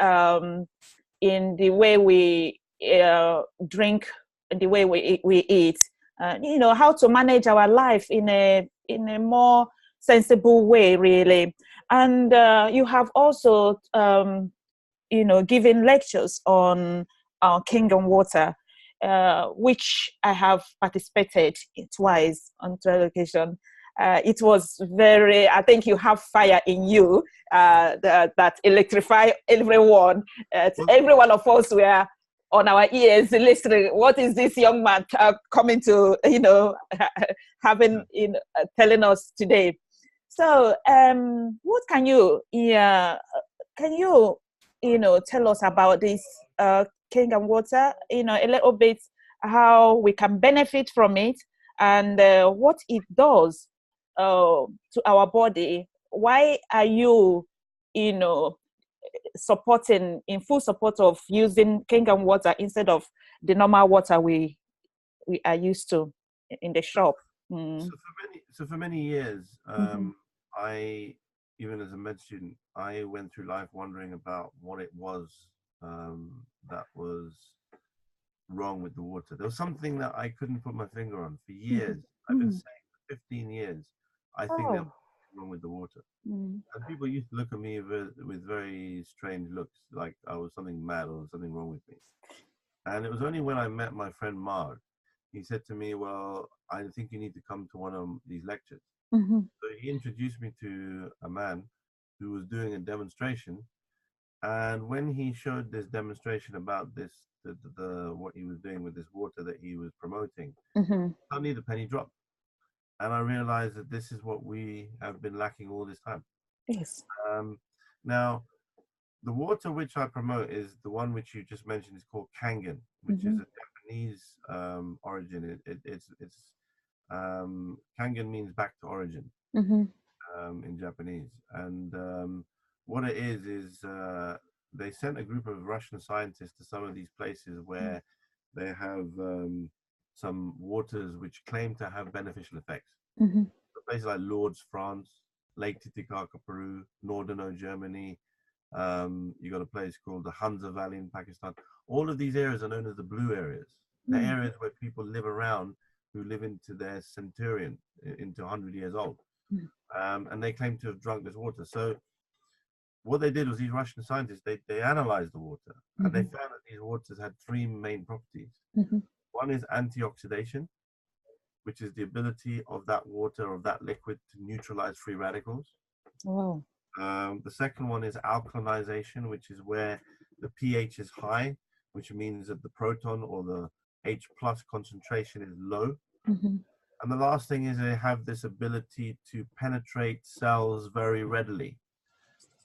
A: in the way we drink, the way we eat, how to manage our life in a more sensible way, really. And you have also given lectures on Kingdom water, which I have participated in twice on 12 occasions. It was I think you have fire in you that electrify everyone. Every one of us were on our ears listening. What is this young man coming to, having, telling us today? So, what can you tell us about this Kingdom water? A little bit how we can benefit from it, and what it does to our body. Why are you, supporting, in full support of using Kingdom water instead of the normal water we are used to in the shop?
B: So for many years, I, even as a med student, I went through life wondering about what it was that was wrong with the water. There was something that I couldn't put my finger on for years. I've been saying for 15 years. I think there was wrong with the water.
A: Mm.
B: And people used to look at me with very strange looks, like I was something mad or something wrong with me. And it was only when I met my friend Mark, he said to me, well, I think you need to come to one of these lectures.
A: Mm-hmm.
B: So he introduced me to a man who was doing a demonstration. And when he showed this demonstration about this, what he was doing with this water that he was promoting,
A: Mm-hmm.
B: suddenly the penny dropped. And I realized that this is what we have been lacking all this time.
A: Yes.
B: Now, the water which I promote is the one which you just mentioned, is called Kangin, which is a Japanese origin. It's Kangin means back to origin in Japanese. And what it is they sent a group of Russian scientists to some of these places where they have some waters which claim to have beneficial effects. So places like Lourdes, France, Lake Titicaca, Peru, Norderney, Germany. You got a place called the Hunza Valley in Pakistan. All of these areas are known as the blue areas. The areas where people live around who live into their centurion, into 100 years old. And they claim to have drunk this water. So what they did was, these Russian scientists, they analyzed the water, and they found that these waters had three main properties. One is antioxidation, which is the ability of that water, of that liquid, to neutralize free radicals.
A: Wow.
B: The second one is alkalinization, which is where the pH is high, which means that the proton or the H plus concentration is low. And the last thing is they have this ability to penetrate cells very readily.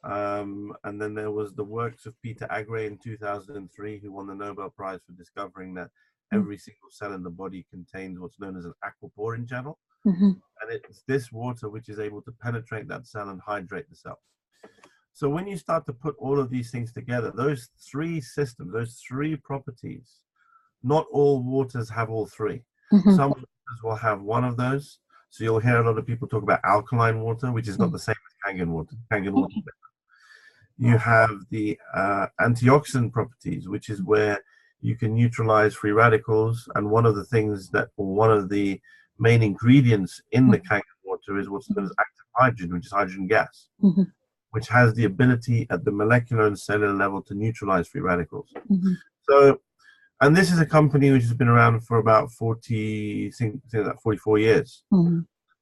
B: And then there was the works of Peter Agre in 2003, who won the Nobel Prize for discovering that every single cell in the body contains what's known as an aquaporin channel. And it's this water which is able to penetrate that cell and hydrate the cell. So when you start to put all of these things together, those three systems, those three properties, not all waters have all three. Some waters will have one of those. So you'll hear a lot of people talk about alkaline water, which is not the same as Kangin water. Kangin water. You have the antioxidant properties, which is where you can neutralize free radicals. And one of the things that, or one of the main ingredients in the Kangin water is what's known as active hydrogen, which is hydrogen gas, which has the ability at the molecular and cellular level to neutralize free radicals. So, and this is a company which has been around for about 44 years.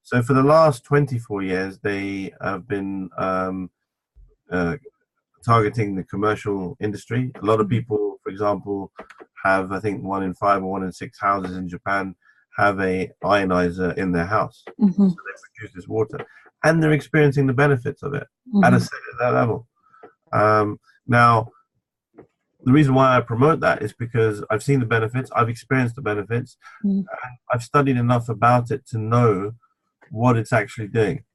B: So for the last 24 years, they have been targeting the commercial industry. A lot of people, for example, have, I think 1 in 5 or 1 in 6 houses in Japan have a ionizer in their house. So they produce this water, and they're experiencing the benefits of it at a cellular level. Now, the reason why I promote that is because I've seen the benefits, I've experienced the benefits, and I've studied enough about it to know what it's actually doing.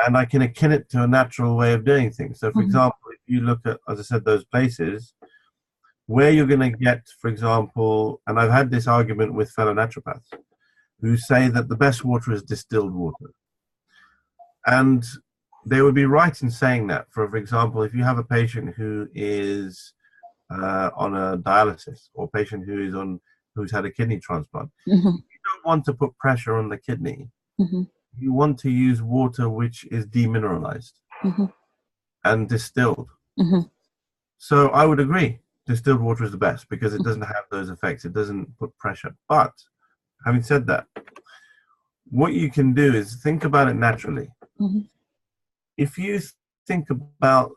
B: And I can akin it to a natural way of doing things. So, for example, if you look at, as I said, those places where you're going to get, for example, and I've had this argument with fellow naturopaths who say that the best water is distilled water. And they would be right in saying that. For example, if you have a patient who is on a dialysis, or a patient who's had a kidney transplant, you don't want to put pressure on the kidney. You want to use water which is demineralized and distilled. So I would agree, distilled water is the best because it doesn't have those effects. It doesn't put pressure. But having said that, what you can do is think about it naturally. If you think about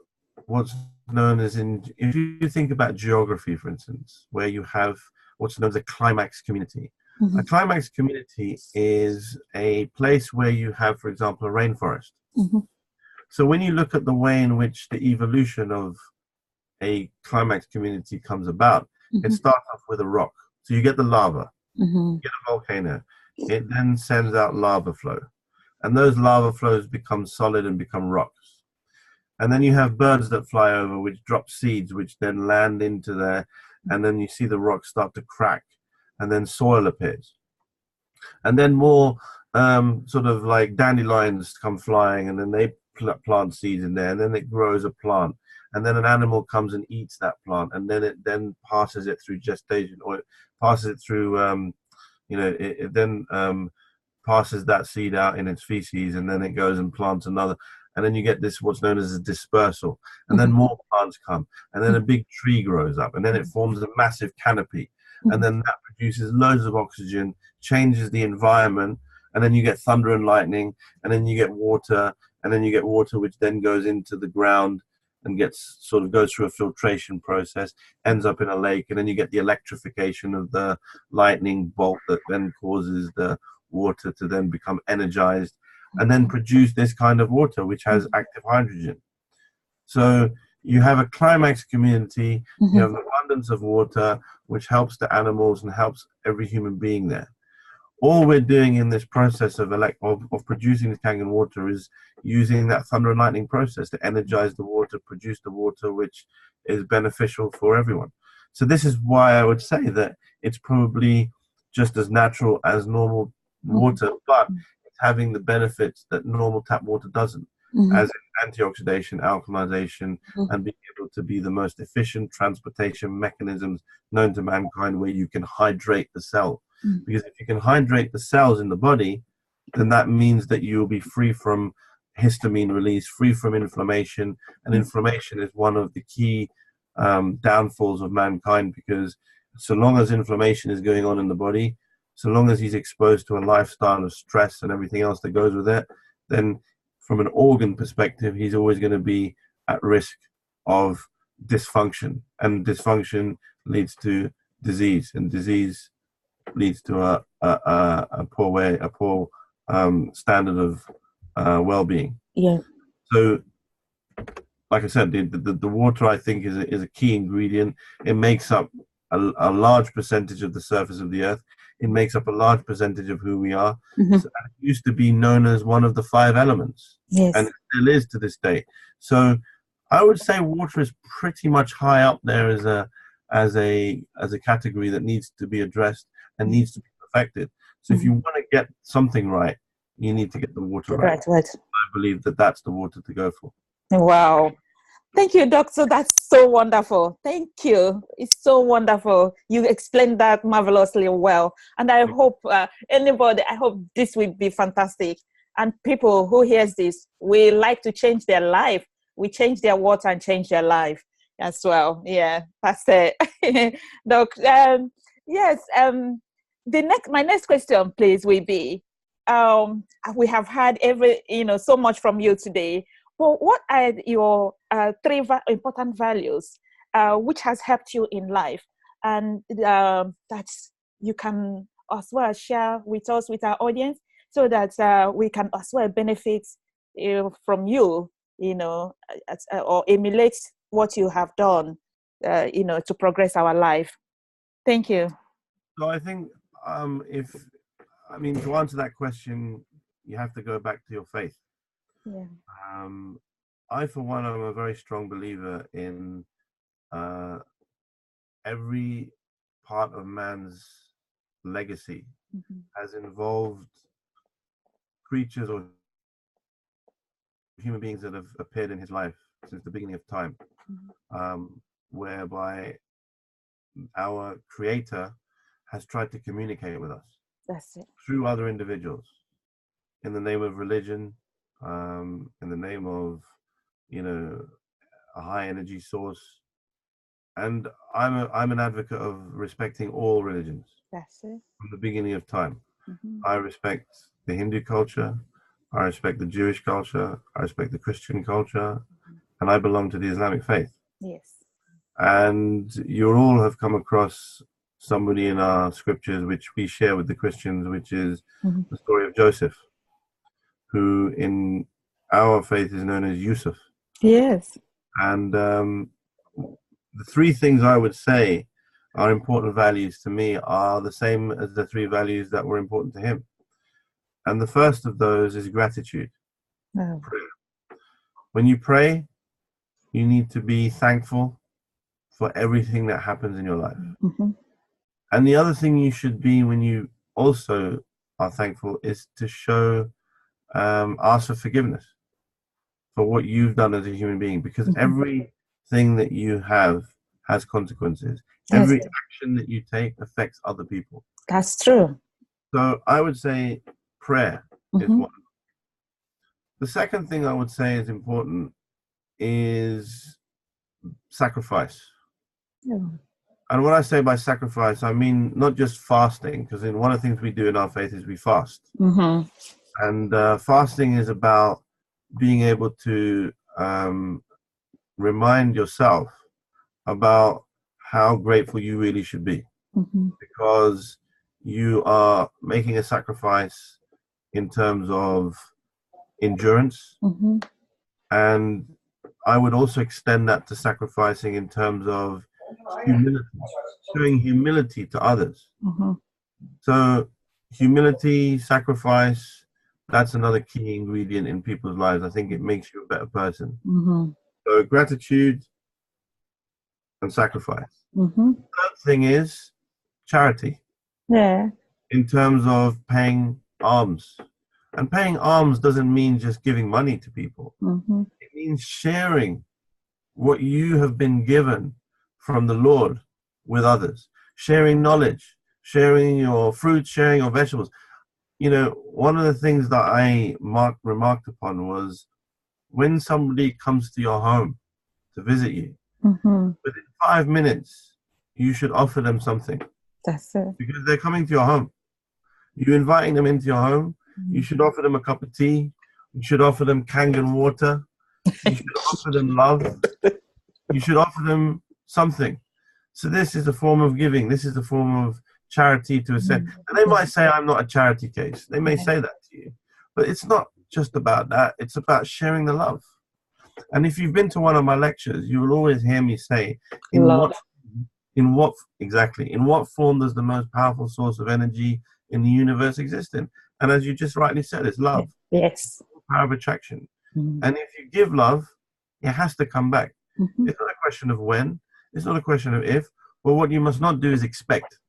B: what's known as if you think about geography, for instance, where you have what's known as a climax community. A climax community is a place where you have, for example, a rainforest. So when you look at the way in which the evolution of a climax community comes about, it starts off with a rock. So you get the lava, you get a volcano. It then sends out lava flow. And those lava flows become solid and become rocks. And then you have birds that fly over, which drop seeds, which then land into there. And then you see the rocks start to crack. And then soil appears. And then more sort of like dandelions come flying, and then they plant seeds in there, and then it grows a plant. And then an animal comes and eats that plant, and then it then passes it through gestation, or it passes it through, it then passes that seed out in its feces, and then it goes and plants another. And then you get this, what's known as a dispersal. And then more plants come. And then a big tree grows up. And then it forms a massive canopy. And then that produces loads of oxygen, changes the environment. And then you get thunder and lightning. And then you get water. And then you get water which then goes into the ground and goes through a filtration process, ends up in a lake. And then you get the electrification of the lightning bolt that then causes the water to then become energized and then produce this kind of water which has active hydrogen. So you have a climax community, you have an abundance of water which helps the animals and helps every human being there. All we're doing in this process of producing the Kangin water is using that thunder and lightning process to energize the water, produce the water which is beneficial for everyone. So this is why I would say that it's probably just as natural as normal water, but it's having the benefits that normal tap water doesn't, as in antioxidation, alkalization, and being able to be the most efficient transportation mechanisms known to mankind, where you can hydrate the cell. Because if you can hydrate the cells in the body, then that means that you'll be free from histamine release, free from inflammation. And inflammation is one of the key downfalls of mankind, because so long as inflammation is going on in the body, so long as he's exposed to a lifestyle of stress and everything else that goes with it, then from an organ perspective, he's always going to be at risk of dysfunction. And dysfunction leads to disease, and disease leads to a poor standard of well-being.
A: Yeah.
B: So, like I said, the water, I think, is a key ingredient. It makes up a large percentage of the surface of the earth. It makes up a large percentage of who we are. So, it used to be known as one of the 5 elements, and it still is to this day. So I would say water is pretty much high up there as a category that needs to be addressed and needs to be perfected. So if you want to get something right, you need to get the water right. I believe that that's the water to go for.
A: Wow. Thank you, Doctor. That's so wonderful. Thank you. It's so wonderful. You explained that marvelously well. And I hope I hope this will be fantastic. And people who hears this, we like to change their life. We change their water and change their life as well. Yeah, that's it. Doc, yes. My next question, please, will be, we have had so much from you today. Well, what are your 3 important values which has helped you in life, and that you can as well share with us, with our audience, so that we can as well benefit from you, or emulate what you have done, to progress our life. Thank you.
B: So I think to answer that question, you have to go back to your faith.
A: Yeah.
B: I, for one, am a very strong believer in every part of man's legacy has involved creatures or human beings that have appeared in his life since the beginning of time, whereby our Creator has tried to communicate with us.
A: That's it.
B: Through other individuals, in the name of religion, in the name of a high energy source. And I'm an advocate of respecting all religions.
A: That's it.
B: From the beginning of time. I respect the Hindu culture, I respect the Jewish culture, I respect the Christian culture, and I belong to the Islamic faith.
A: Yes.
B: And you all have come across somebody in our scriptures which we share with the Christians, which is the story of Joseph, who in our faith is known as Yusuf.
A: Yes.
B: And the 3 things I would say are important values to me are the same as the 3 values that were important to him. And the first of those is gratitude.
A: Oh.
B: Prayer. When you pray, you need to be thankful for everything that happens in your life. And the other thing you should be when you also are thankful is to ask for forgiveness for what you've done as a human being, because everything that you have has consequences. Every action that you take affects other people.
A: That's true.
B: So I would say prayer is
A: Mm-hmm.
B: one. The second thing I would say is important is sacrifice.
A: Yeah.
B: And when I say by sacrifice, I mean not just fasting, because one of the things we do in our faith is we fast.
A: Mm-hmm.
B: And fasting is about being able to remind yourself about how grateful you really should be,
A: Mm-hmm.
B: because you are making a sacrifice in terms of endurance.
A: Mm-hmm.
B: And I would also extend that to sacrificing in terms of humility, showing humility to others.
A: Mm-hmm.
B: So humility, sacrifice, that's another key ingredient in people's lives. I think it makes you a better person.
A: Mm-hmm.
B: So gratitude and sacrifice.
A: Mm-hmm.
B: Third thing is charity,
A: Yeah.
B: in terms of paying alms. And paying alms doesn't mean just giving money to people.
A: Mm-hmm.
B: It means sharing what you have been given from the Lord with others, sharing knowledge, sharing your fruits, sharing your vegetables. You know, one of the things that I remarked upon was when somebody comes to your home to visit you,
A: Mm-hmm.
B: within 5 minutes, you should offer them something,
A: That's it.
B: because they're coming to your home. You're inviting them into your home. You should offer them a cup of tea. You should offer them Kangin water. You should offer them love. You should offer them something. So this is a form of giving. This is a form of charity to a extent. And they might say, I'm not a charity case. They may say that to you. But it's not just about that. It's about sharing the love. And if you've been to one of my lectures, you will always hear me say, in what form does the most powerful source of energy in the universe exist in? And as you just rightly said, it's love.
A: Yes.
B: Power of attraction.
A: Mm-hmm.
B: And if you give love, it has to come back.
A: Mm-hmm.
B: It's not a question of when, it's not a question of if, but what you must not do is expect.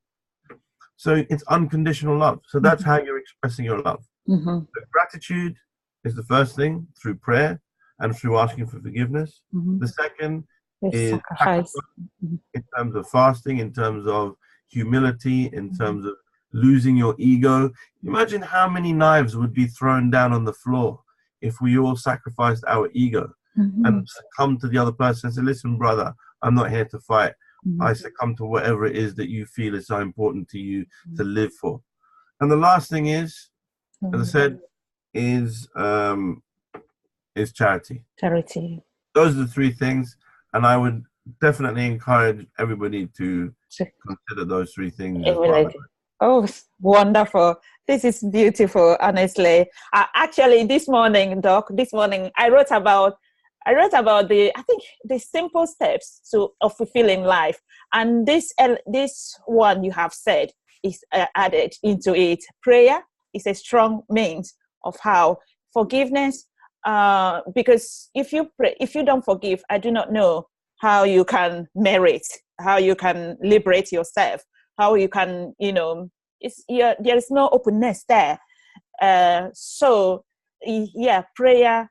B: So it's unconditional love. So that's how you're expressing your love.
A: Mm-hmm.
B: So gratitude is the first thing, through prayer and through asking for forgiveness.
A: Mm-hmm.
B: The second
A: It's
B: is
A: sacrifice.
B: in terms of fasting, in terms of humility, in terms of losing your ego. Imagine how many knives would be thrown down on the floor if we all sacrificed our ego and come to the other person and say, listen, brother, I'm not here to fight. I succumb to whatever it is that you feel is so important to you to live for. And the last thing is, as I said, is charity.
A: Charity.
B: Those are the three things, and I would definitely encourage everybody to consider those three things as part of it.
A: Oh, wonderful. This is beautiful, honestly. Actually, this morning, Doc, I wrote about the simple steps of fulfilling life. And this one you have said is added into it. Prayer is a strong means of how forgiveness, because if you don't forgive, I do not know how you can merit, how you can liberate yourself, how you can, there is no openness there. So yeah, prayer.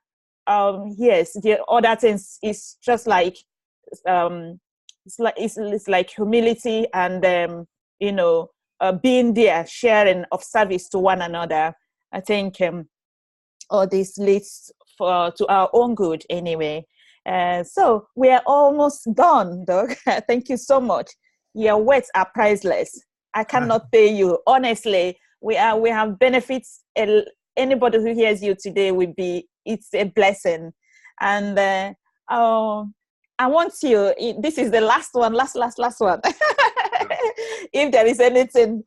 A: Yes, the other things is just like, it's like humility and being there, sharing of service to one another. I think all this leads to our own good anyway. So we are almost done, Doc. Thank you so much. Your words are priceless. I cannot pay you. Honestly, we have benefits. Anybody who hears you today it's a blessing. And I want you, this is the last one. If there is anything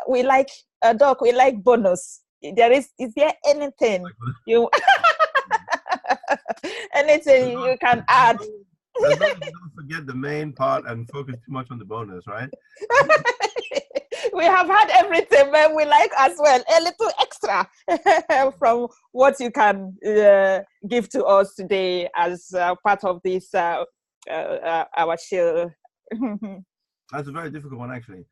A: we like, Doc, we like bonus. Is there anything you anything you can add?
B: As long as you don't forget the main part and focus too much on the bonus, right?
A: We have had everything, but we like as well a little extra from what you can give to us today as part of this our show.
B: That's a very difficult one, actually.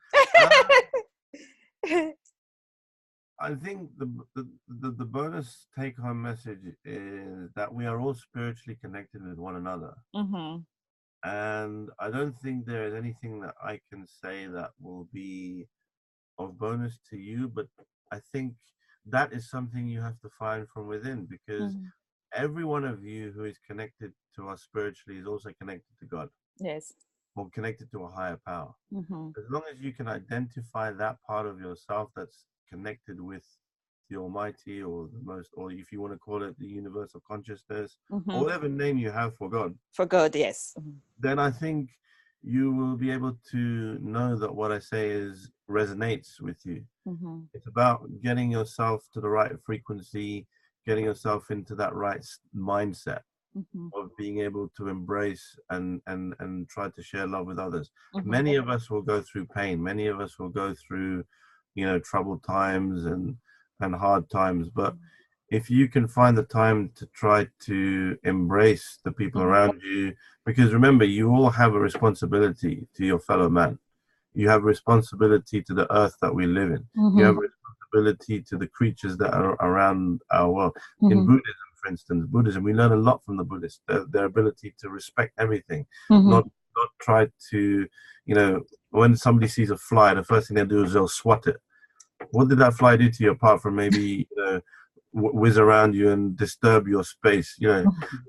B: I think the bonus take-home message is that we are all spiritually connected with one another.
A: Mm-hmm.
B: And I don't think there is anything that I can say that will be of bonus to you, but I think that is something you have to find from within, because every one of you who is connected to us spiritually is also connected to God.
A: Yes.
B: Or connected to a higher power.
A: Mm-hmm.
B: As long as you can identify that part of yourself that's connected with the Almighty, or the most, or if you want to call it the universal consciousness, or whatever name you have for God.
A: For God, yes.
B: Then I think you will be able to know that what I say is resonates with you. It's about getting yourself to the right frequency, getting yourself into that right mindset of being able to embrace and try to share love with others. Many of us will go through pain. Many of us will go through, troubled times and hard times. But if you can find the time to try to embrace the people around you, because remember, you all have a responsibility to your fellow man. You have a responsibility to the earth that we live in. You have a responsibility to the creatures that are around our world. In Buddhism, for instance, we learn a lot from the Buddhists, their ability to respect everything, not try to, when somebody sees a fly, the first thing they do is they'll swat it. What did that fly do to you apart from maybe, whiz around you and disturb your space?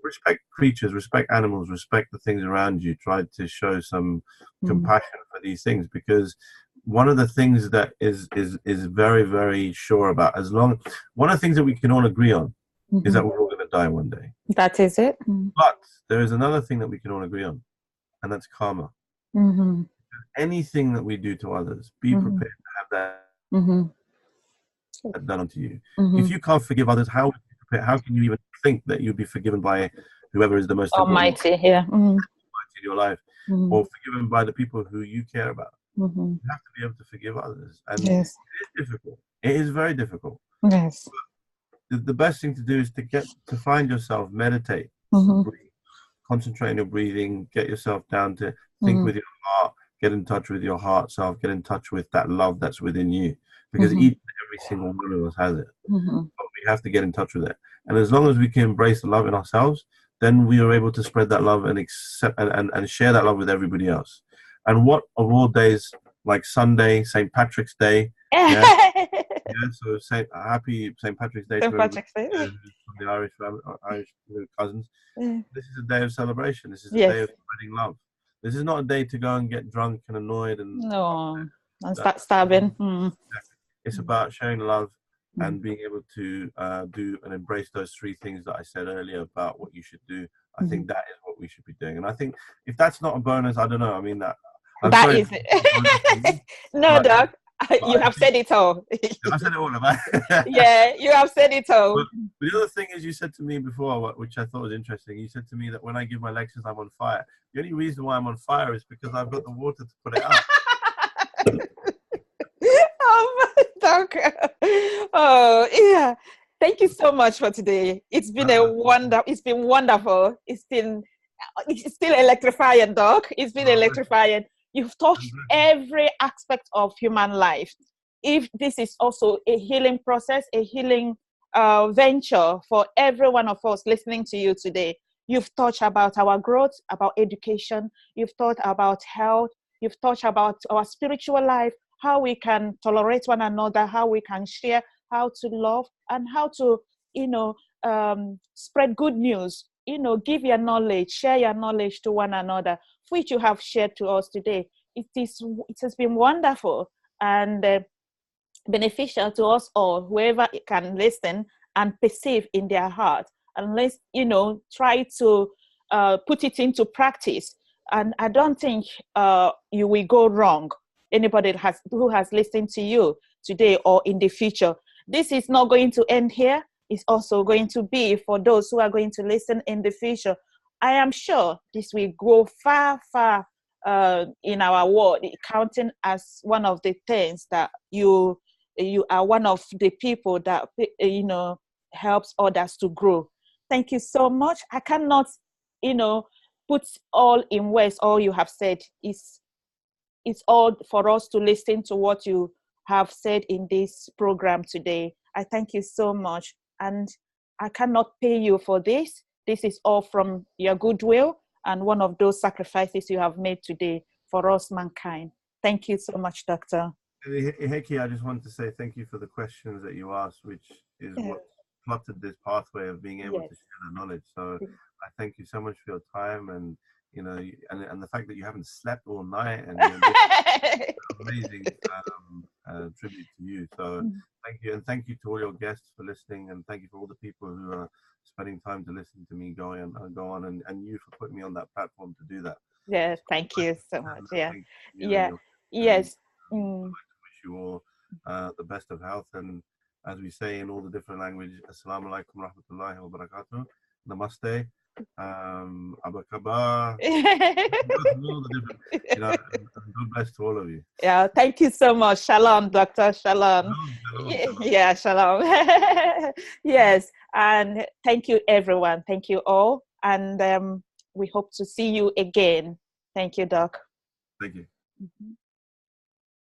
B: Respect creatures, respect animals, respect the things around you. Try to show some compassion for these things, because one of the things that is very, very sure about, one of the things that we can all agree on is that we're all going to die one day.
A: That is it.
B: But there is another thing that we can all agree on, and that's karma. Anything that we do to others, be prepared to have that done unto you. If you can't forgive others, how can you even think that you'll be forgiven by whoever is the most
A: Almighty,
B: important in your life, or forgiven by the people who you care about? You have to be able to forgive others, and it is difficult. It is very difficult.
A: Yes.
B: The best thing to do is to find yourself, meditate, breathe, concentrate on your breathing, get yourself down to think with your heart, get in touch with your heart self, get in touch with that love that's within you, because each and every single one of us has it. But we have to get in touch with it. And as long as we can embrace the love in ourselves, then we are able to spread that love and accept and share that love with everybody else. And what of all days, like Sunday, St. Patrick's Day, so happy St. Patrick's Day to everybody from the Irish cousins. This is a day of celebration. This is a day of spreading love. This is not a day to go and get drunk and annoyed and
A: start stabbing.
B: It's about sharing love and being able to do and embrace those three things that I said earlier about what you should do. I think that is what we should be doing. And I think if that's not a bonus, I don't know. I mean, that
A: is it. No, Doc, you have said it all.
B: I said it all about.
A: Yeah, you have said it all.
B: But the other thing is, you said to me before, which I thought was interesting. You said to me that when I give my lectures, I'm on fire. The only reason why I'm on fire is because I've got the water to put it out.
A: Oh, my Doc. Oh, yeah. Thank you so much for today. It's been It's been wonderful. It's still electrifying, Doc. It's been electrifying. You've touched every aspect of human life. If this is also a healing process, a healing venture for every one of us listening to you today. You've touched about our growth, about education. You've thought about health. You've touched about our spiritual life, how we can tolerate one another, how we can share, how to love, and how to, spread good news. Give your knowledge, share your knowledge to one another, which you have shared to us today. It has been wonderful and beneficial to us all, whoever can listen and perceive in their heart. And let's, try to put it into practice. And I don't think you will go wrong. Anybody who has listened to you today or in the future. This is not going to end here. It's also going to be for those who are going to listen in the future. I am sure this will go far, far in our world, counting as one of the things that you are one of the people that, helps others to grow. Thank you so much. I cannot, put all in words, all you have said. It's all for us to listen to what you have said in this program today. I thank you so much. And I cannot pay you for this. This is all from your goodwill and one of those sacrifices you have made today for us, mankind. Thank you so much, Doctor.
B: Ihechi, I just wanted to say thank you for the questions that you asked, which is what plotted this pathway of being able to share the knowledge. So I thank you so much for your time, and and the fact that you haven't slept all night, and amazing tribute to you. So thank you, and thank you to all your guests for listening, and thank you for all the people who are spending time to listen to me go on, and you for putting me on that platform to do that.
A: Yes, thank you so much. Yeah,
B: Yes. Wish you all the best of health, and as we say in all the different languages, Assalamu alaikum rahmatullahi wa barakatuh, Namaste, Abakaba, all the different, and God bless to all of you.
A: Yeah, thank you so much. Shalom, Doctor. Shalom.
B: Shalom.
A: Yeah, shalom. Yes, and thank you, everyone. Thank you all, and we hope to see you again. Thank you, Doc.
B: Thank you.